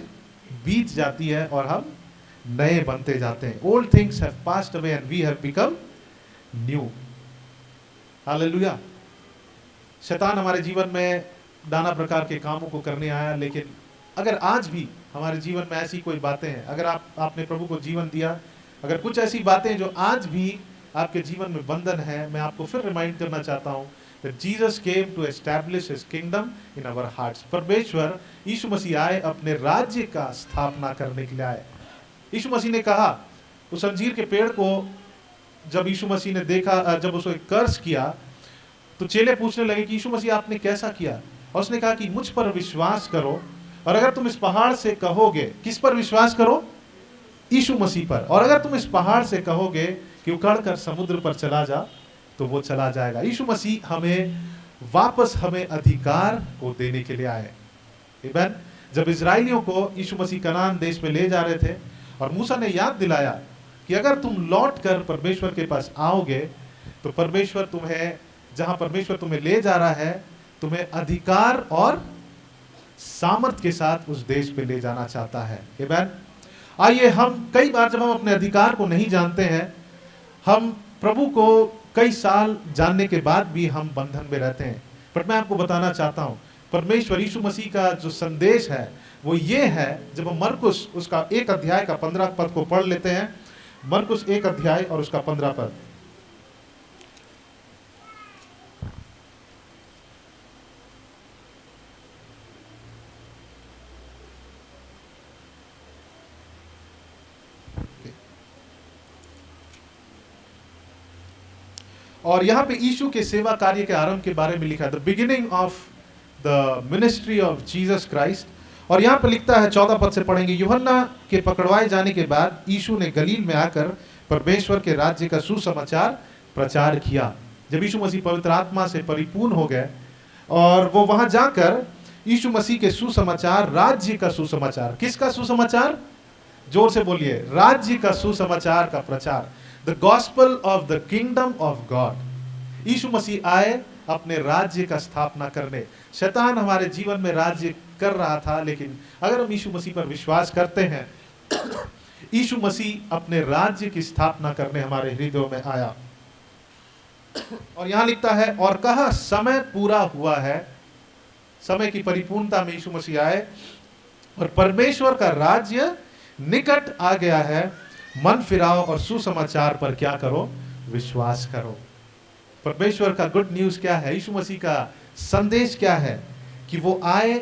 बीत जाती है और हम नए बनते जाते हैं। Old things have passed away and we have become new. Hallelujah. शैतान हमारे जीवन में नाना प्रकार के कामों को करने आया, लेकिन अगर आज भी हमारे जीवन में ऐसी कोई बातें हैं, अगर आपने प्रभु को जीवन दिया, अगर कुछ ऐसी बातें जो आज भी आपके जीवन में बंधन है, मैं आपको फिर रिमाइंड करना चाहता हूं that Jesus came to establish his kingdom in our hearts। परमेश्वर यीशु मसीह आए अपने राज्य का स्थापना करने के लिए आए। यीशु मसीह ने कहा, उस अंजीर के पेड़ को जब यीशु मसीह ने देखा, जब उसको कर्ज किया, तो चेले पूछने लगे कि यीशु मसीह आपने कैसा किया? और उसने कहा कि मुझ पर विश्वास करो, और अगर तुम इस पहाड़ से कहोगे, किस पर विश्वास करो? यीशु मसीह पर। और अगर तुम इस पहाड़ से कहोगे कि उखड़ कर समुद्र पर चला जा, तो वो चला जाएगा। यीशु मसीह हमें अधिकार को देने के लिए आए। आमीन। जब इजराइलियों को यीशु मसीह कनान देश में ले जा रहे थे और मूसा ने याद दिलाया कि अगर तुम लौट कर परमेश्वर के पास आओगे, तो परमेश्वर तुम्हें, जहां परमेश्वर तुम्हें ले जा रहा है, तुम्हें अधिकार और सामर्थ के साथ उस देश पे ले जाना चाहता है। आमीन। आइए, हम कई बार जब हम अपने अधिकार को नहीं जानते हैं, हम प्रभु को कई साल जानने के बाद भी हम बंधन में रहते हैं। पर मैं आपको बताना चाहता हूं, परमेश्वर यीशु मसीह का जो संदेश है वो ये है। जब हम मरकुस उसका 1 अध्याय का 15 पद को पढ़ लेते हैं, मरकुस 1 अध्याय और उसका 15 पद। और यहां पे यीशु के सेवा कार्य के आरंभ के बारे में लिखा है, the beginning of the ministry of Jesus Christ. और यहां पे लिखता है, 14 पद से पढ़ेंगे, यूहन्ना के पकड़वाए जाने के बाद यीशु ने गलील में आकर परमेश्वर के राज्य का सुसमाचार प्रचार किया। जब यीशु मसीह पवित्र आत्मा से परिपूर्ण हो गए और वो वहां जाकर यीशु मसीह के सुसमाचार, राज्य का सुसमाचार, किसका सुसमाचार? जोर से बोलिए, राज्य का सुसमाचार का प्रचार, the gospel of the kingdom of God. Yeshu Masih आए अपने राज्य का स्थापना करने। शैतान हमारे जीवन में राज्य कर रहा था, लेकिन अगर हम यीशु मसीह पर विश्वास करते हैं, यीशु मसीह अपने राज्य की स्थापना करने हमारे हृदयों में आया। और यहां लिखता है, और कहा समय पूरा हुआ है। समय की परिपूर्णता में यीशु मसीह आए और परमेश्वर का राज्य निकट आ गया है। मन फिराओ और सुसमाचार पर क्या करो? विश्वास करो। परमेश्वर का गुड न्यूज क्या है? यीशु मसीह का संदेश क्या है? कि वो आए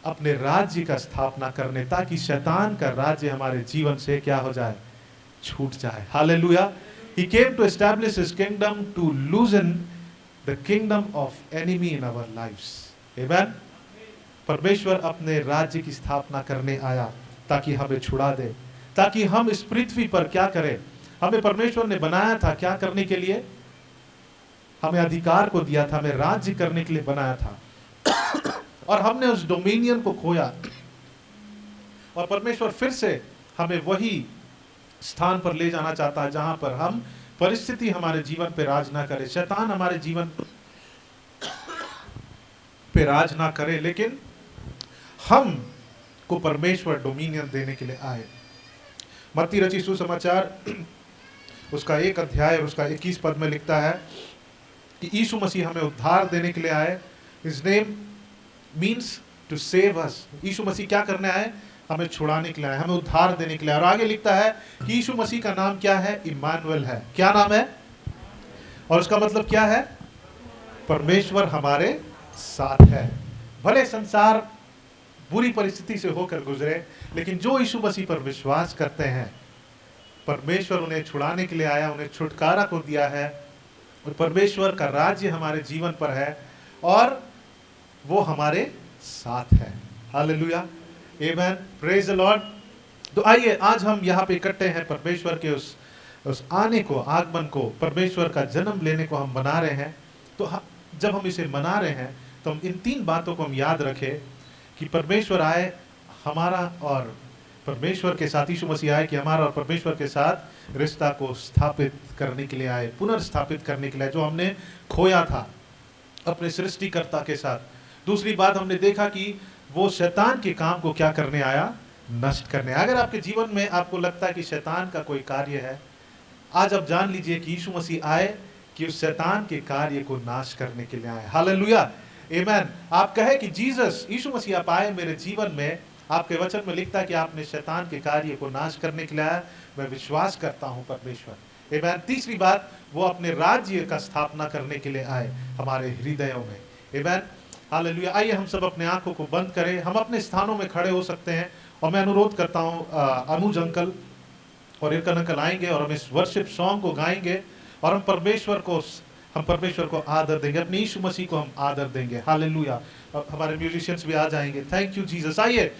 अपने राज्य का स्थापना करने, ताकि शैतान का राज्य हमारे जीवन से क्या हो जाए? छूट जाए। Hallelujah. He came to establish his kingdom to loosen the kingdom of enemy in our lives. Amen. परमेश्वर अपने राज्य की स्थापना करने आया ताकि हमें छुड़ा दे, ताकि हम इस पृथ्वी पर क्या करें। हमें परमेश्वर ने बनाया था क्या करने के लिए? हमें अधिकार को दिया था, हमें राज्य करने के लिए बनाया था और हमने उस डोमिनियन को खोया। और परमेश्वर फिर से हमें वही स्थान पर ले जाना चाहता है जहां पर हम, परिस्थिति हमारे जीवन पे राज ना करे, शैतान हमारे जीवन पे राज ना करे, लेकिन हम को परमेश्वर डोमिनियन देने के लिए आए। मत्ती रचित सुसमाचार उसका 1 अध्याय और उसका 21 पद में लिखता है कि यीशु मसीह हमें उद्धार देने के लिए आए। His name means to save us। यीशु मसीह क्या करने आए? हमें छुड़ाने के लिए आए, हमें उद्धार देने के लिए। और आगे लिखता है कि यीशु मसीह का नाम क्या है? इम्मानुएल है। क्या नाम है? और उसका मतलब क्या है? परमेश्वर हमारे साथ है। भले संसार बुरी परिस्थिति से होकर गुजरे, लेकिन जो यीशु मसीह पर विश्वास करते हैं, परमेश्वर उन्हें छुड़ाने के लिए आया, उन्हें छुटकारा को दिया है। और परमेश्वर का राज्य हमारे जीवन पर है और वो हमारे साथ है। Hallelujah. Amen. Praise the Lord. तो आइए, आज हम यहाँ पे इकट्ठे हैं परमेश्वर के उस आने को, आगमन को, परमेश्वर का जन्म लेने को हम मना रहे हैं। तो जब हम इसे मना रहे हैं, तो हम इन 3 बातों को हम याद रखें कि परमेश्वर आए हमारा और परमेश्वर के साथ, यीशु मसीह आए कि हमारा और परमेश्वर के साथ रिश्ता को स्थापित करने के लिए आए, पुनर्स्थापित करने के लिए, जो हमने खोया था अपने सृष्टिकर्ता के साथ। दूसरी बात हमने देखा कि वो शैतान के काम को क्या करने आया, नष्ट करने। अगर आपके जीवन में आपको लगता है कि शैतान का कोई कार्य है, आज आप जान लीजिए कि यीशु मसीह आए कि उस शैतान के कार्य को नाश करने के लिए आए। हालेलुया, आमेन। आप कहे कि जीसस, यीशु मसीह आप आए मेरे जीवन में, आपके वचन में लिखता है कि आपने शैतान के कार्य को नाश करने के लिए आया। मैं विश्वास करता हूं परमेश्वर, आमेन। तीसरी बात, वो अपने राज्य का स्थापना करने के लिए आए हमारे हृदयों में, आमेन। हालेलुया। आइए हम सब अपने आंखों को बंद करें, हम अपने स्थानों में खड़े हो सकते हैं और मैं अनुरोध करता हूं अनुज अंकल और इरकन अंकल आएंगे और हम इस वर्शिप सॉन्ग को गाएंगे और हम परमेश्वर को आदर देंगे, अपने यीशु मसीह को हम आदर देंगे। हालेलुया। हमारे म्यूजिशियंस भी आ जाएंगे। Thank you Jesus. आइए,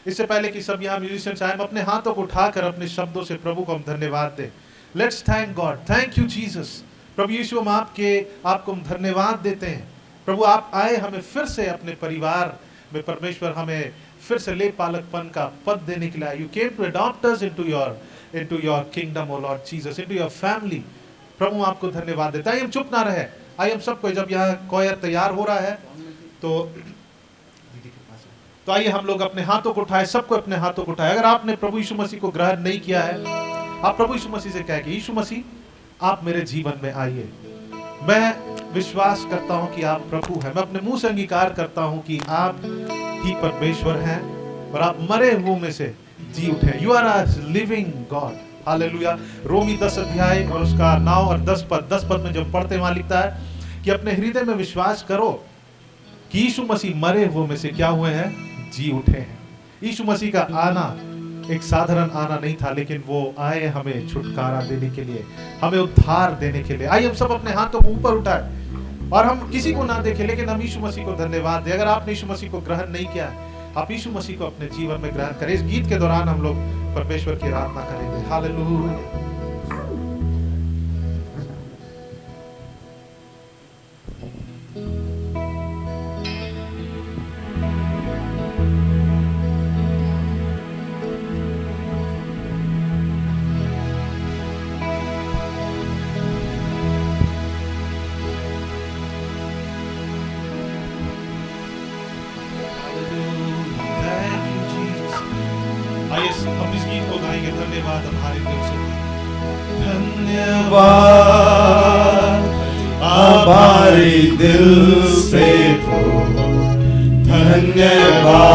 इससे पहले कि सब यहाँ म्यूजिशियंस आए, हम अपने हाथों को उठाकर अपने शब्दों से प्रभु को हम धन्यवाद दें। Let's thank God. Thank you Jesus. प्रभु यीशु, हम आपको हम धन्यवाद देते हैं। प्रभु आप आए हमें फिर से अपने परिवार में, परमेश्वर हमें फिर से ले पालकपन का पद देने के लिए। You came to adopt us into your kingdom, O lord Jesus, into your family. प्रभु आपको धन्यवाद देता है। हम चुप ना रहे। आइए हम सबको, जब यहाँ कोयर तैयार हो रहा है तो आइए हम लोग अपने हाथों को उठाए, सबको अपने हाथों को उठाए। अगर आपने प्रभु यीशु मसीह को ग्रहण नहीं किया है, आप प्रभु यीशु मसीह से कहें कि यीशु मसीह आप मेरे जीवन में आइए। मैं विश्वास करता हूं कि आप प्रभु हैं। मैं अपने मुंह से अंगीकार करता हूं कि आप ही परमेश्वर हैं और आप मरे हुओं में से जी उठे। You are a living God. Hallelujah. रोमी 10 अध्याय और उसका 9 और 10 पद में जब पढ़ते वहां लिखता है कि अपने हृदय में विश्वास करो कि यीशु मसीह मरे हुओं में से क्या हुए हैं, जी उठे हैं। यीशु मसीह का आना एक साधारण आना नहीं था, लेकिन वो आए हमें छुटकारा देने के लिए, हमें उद्धार देने के लिए। आइए हम सब अपने हाथों को ऊपर उठाए और हम किसी को ना देखें, लेकिन हम यीशु मसीह को धन्यवाद दें। अगर आपने यीशु मसीह को ग्रहण नहीं किया, आप यीशु मसीह को अपने जीवन में ग्रहण करें। इस गीत के दौरान हम लोग परमेश्वर की आराधना करेंगे। हालेलुया। हम इस गीत को गाएंगे, धन्यवाद हमारे दिल से। धन्यवाद हमारे दिल से तो धन्यवाद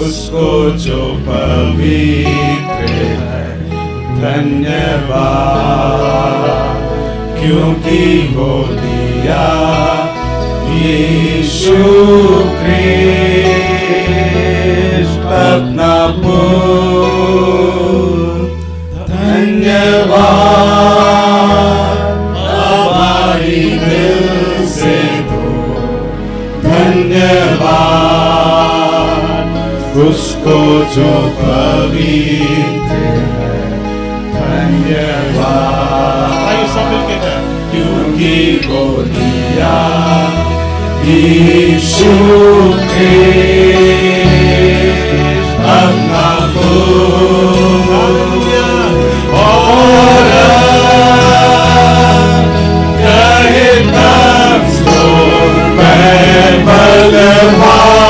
उसको जो पवित्र है। धन्यवाद क्योंकि वो दिया यीशु क्रिस्ट अपना धन्यवाद हमारी दिल से दो। धन्यवाद उसको जो पवित्र है। धन्यवाद क्योंकि वो दिया यीशु क्रिस्ट अपना और कहे कमजोर मैं बलवान,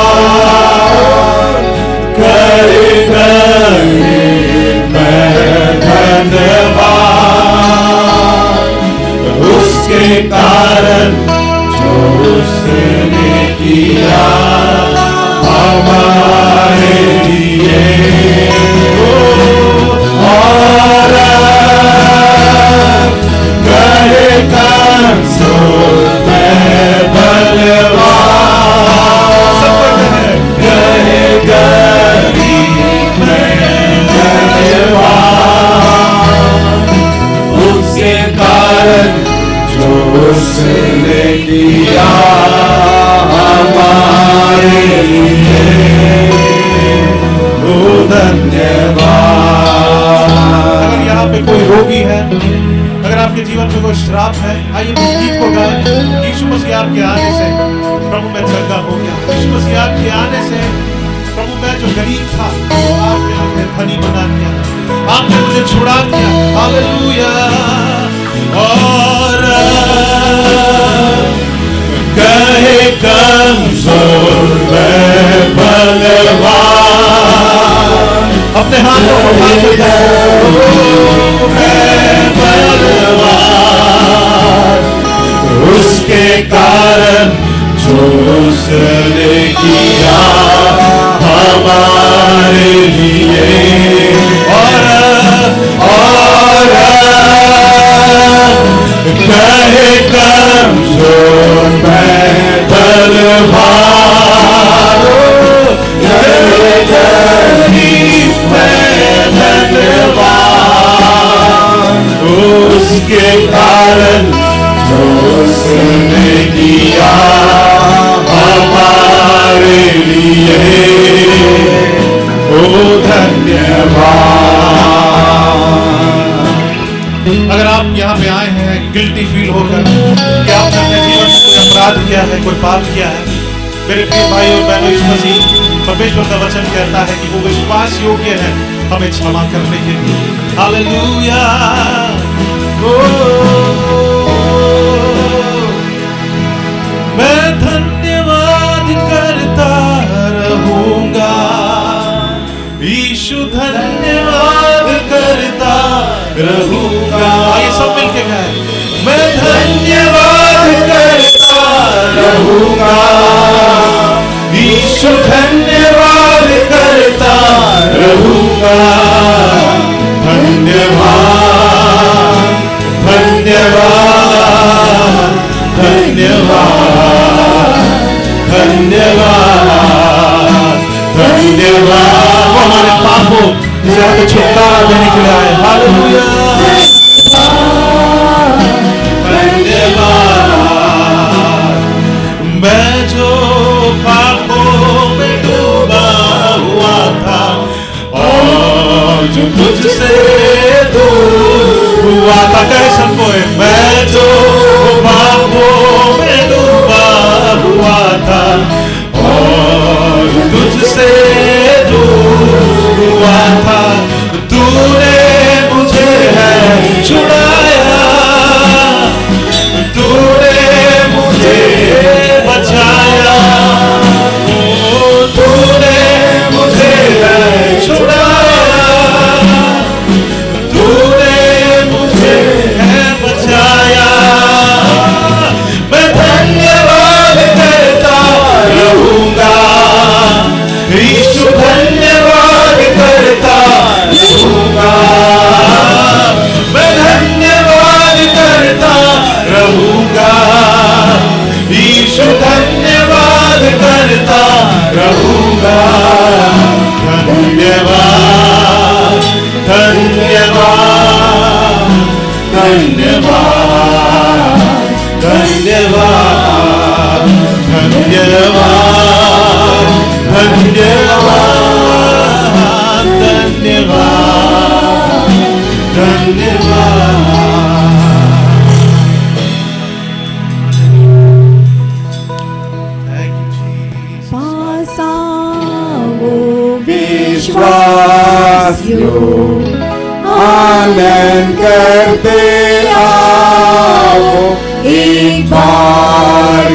करे गरीब मैं धनवान। उसके कारण जो उसने किया हमारे लिए, और कहे कमजोर मैं बलवान, कहे गरीब मैं धनवान। उसके कारण जो उसने किया हमारे लिए, वो धन्यवाद। अगर यहाँ पे कोई रोगी है, अगर आपके आपके जीवन में कोई श्राप है, आइए इस गीत को गाएं। यीशु मसीह आपके आने से प्रभु मैं चंगा हो गया। यीशु मसीह आपके आने से प्रभु मैं जो गरीब था तो आपने मुझे धनी बना दिया, आपने मुझे छुड़ा दिया। हालेलुया। और कहे कमजोर मैं बलवान, अपने हाथों को उठा के मैं बलवान, उसके कारण जो उसने किया हमारे लिए। और कहे कमजोर मैं बलवान, गरीब मैं धनवान, उसके कारण जो उसने किया हमारे लिए। ओ धन्यवाद। अगर आप यहाँ पे आए हैं गिल्टी फील होकर कि आपने अपने जीवन में कोई अपराध किया है, कोई पाप किया है, मेरे प्रिय भाई और बहनों, यीशु मसीह परमेश्वर का वचन कहता है कि वो विश्वास योग्य है हमें क्षमा करने के लिए। हालेलुया। मैं धन्यवाद करता रहूंगा, यीशु धन्यवाद करता रहूंगा। आइए सब मिलके गाएं। मैं धन्यवाद करता रहूंगा, यीशु धन्यवाद करता रहूंगा। धन्यवाद धन्यवाद धन्यवाद धन्यवाद धन्यवाद। वो हमारे पापों से हमें छुटकारा देने के लिए आए। हालेलुया। धन्यवाद। मैं जो पापों में डूबा हुआ था और जो तुझसे दूर हुआ था, कहे सबको, मैं जो पापों में डूबा हुआ था और तुझसे दूर हुआ था, तूने मुझे है छुड़ाया, तूने मुझे बचाया। तूने मुझे है छुड़ाया, तूने मुझे है बचाया। मैं धन्यवाद करता रहूंगा, यीशु धन्यवाद करता रहूंगा। मैं धन्यवाद करता रहूंगा, यीशु धन्यवाद करता रहूंगा। धन्यवाद धन्यवाद धन्यवाद धन्यवाद धन्यवाद धन्यवाद धन्यवाद धन्यवाद। Thank you, Jesus. पासाओ विश्वास यो आनंद करते आओ, एक बार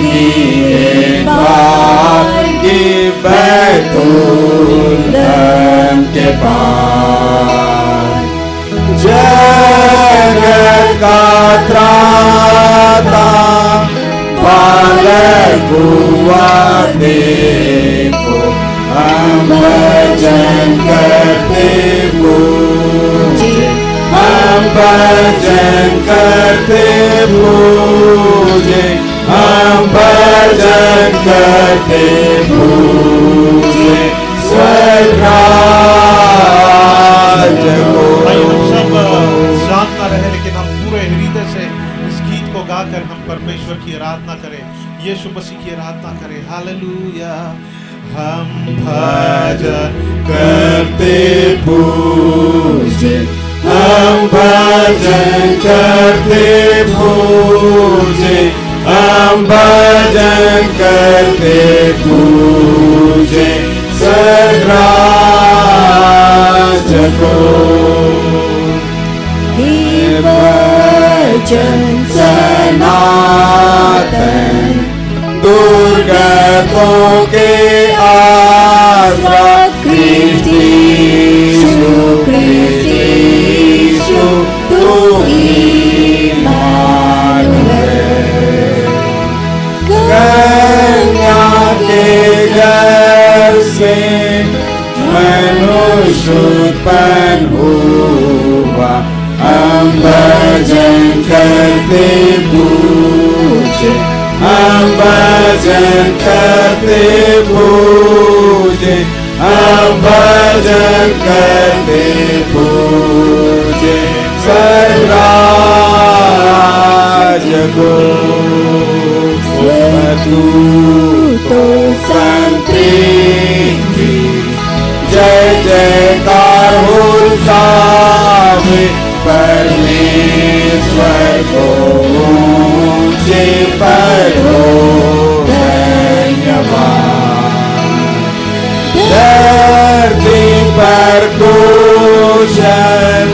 की बैतूलहम के पार। जगत का त्राता बालक हुआ देखो, हम भजन करते पूजे, हम भजन करते पूजे, हम भजन करते पूजे। स्वर्गराज को भाई हम सब शांत ना रहे, लेकिन हम पूरे हृदय से इस गीत को गाकर हम परमेश्वर की आराधना करें, यीशु मसीह की आराधना करें। हालेलुया। हम भजन करते पूजे, हम भजन भजन करते पूजे, हम भजन करते पूजे सद्राज को। भजन सनातन दुर्गतों के आसरा, कृष्ण कृष्ण तू ही मार्ग है। कन्या के गर्भ से मनुष्य उत्पन्न हुआ, हम भजन करते पूजे, हम भजन करते पूजे, हम भजन करते पूजे सद्राज को। तू तो संप्रीति, जय जयकार हो सावे, परमेश्वर को ऊंचे पर हो धन्यवाद। धरती पर कुशल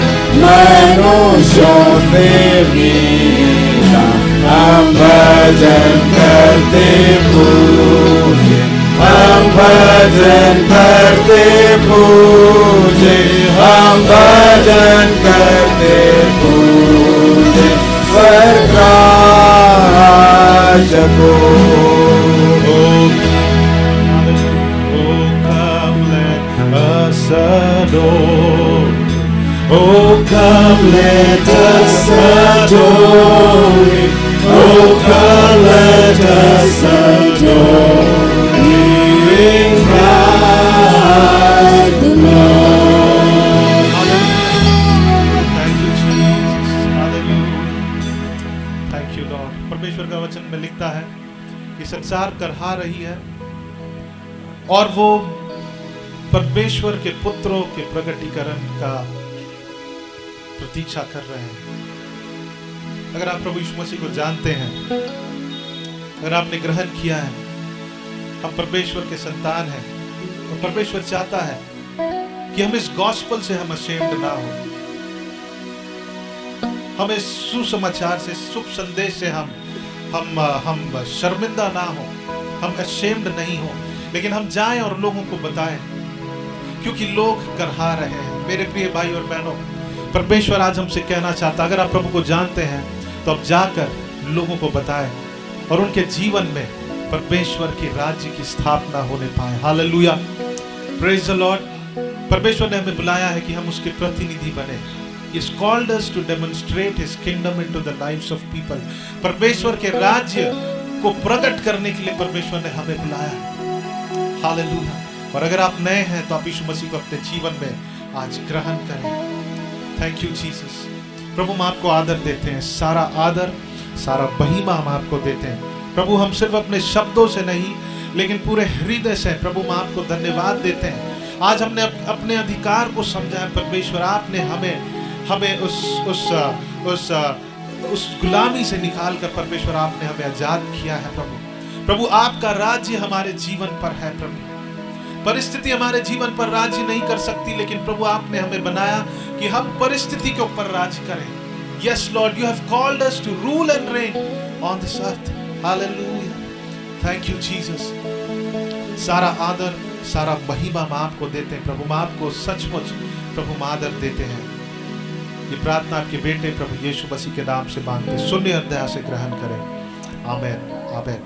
मनुष्यों से मीठा, हम भजन करते पूजे, हम भजन करते पूजे, हम भजन करते पूजे स्वर्गराज को। Oh, come let us adore Him. Oh, come let us adore Him. Christ the Lord. Thank you, Jesus. Hallelujah. Thank you, Lord. परमेश्वर का वचन में लिखता है कि संसार करहा रही है और वो परमेश्वर के पुत्रों के प्रकटीकरण का प्रतीक्षा कर रहे हैं। अगर आप प्रभु यीशु मसीह को जानते हैं, अगर आपने ग्रहण किया है, हम परमेश्वर के संतान हैं और परमेश्वर चाहता है कि हम इस गॉस्पेल से हम अशेम्ड ना हो, हम इस सुसमाचार से, शुभ संदेश से हम शर्मिंदा ना हो, हम अशेम्ड नहीं हो, लेकिन हम जाएं और लोगों को बताएं, क्योंकि लोग करहा रहे हैं। मेरे प्रिय भाई और बहनों, परमेश्वर आज हमसे कहना चाहता है, अगर आप प्रभु को जानते हैं तो अब जाकर लोगों को बताएं और उनके जीवन में परमेश्वर के राज्य की स्थापना होने पाए। Hallelujah, praise the Lord. परमेश्वर ने हमें बुलाया है कि हम उसके प्रतिनिधि बने। He has called us to demonstrate His kingdom into the lives of people. परमेश्वर के राज्य को प्रकट करने के लिए परमेश्वर ने हमें बुलाया। हालेलुया। और अगर आप नए हैं तो आप यीशु मसीह को अपने जीवन में आज ग्रहण करें। Thank you Jesus. प्रभु हम आपको आदर देते हैं, सारा आदर, सारा महिमा हम आपको देते हैं। प्रभु हम सिर्फ अपने शब्दों से नहीं लेकिन पूरे हृदय से प्रभु हम आपको धन्यवाद देते हैं। आज हमने अपने अधिकार को समझा है परमेश्वर, आपने हमें उस गुलामी से निकाल कर परमेश्वर आपने हमें आजाद किया है। प्रभु आपका राज्य हमारे जीवन पर है। प्रभु परिस्थिति हमारे जीवन पर राज्य नहीं कर सकती, लेकिन प्रभु आपने हमें बनाया कि हम परिस्थिति के ऊपर राज्य करें। Yes Lord, you have called us to rule and reign on this earth. Hallelujah. Thank you Jesus. सारा आदर, सारा महिमा हम आपको देते हैं प्रभु। हम आपको सचमुच प्रभु हम आदर देते हैं। ये प्रार्थना आपके बेटे प्रभु यीशु मसीह के नाम से मांगते, शून्य हृदय से ग्रहण करें। आमेन, आमेन।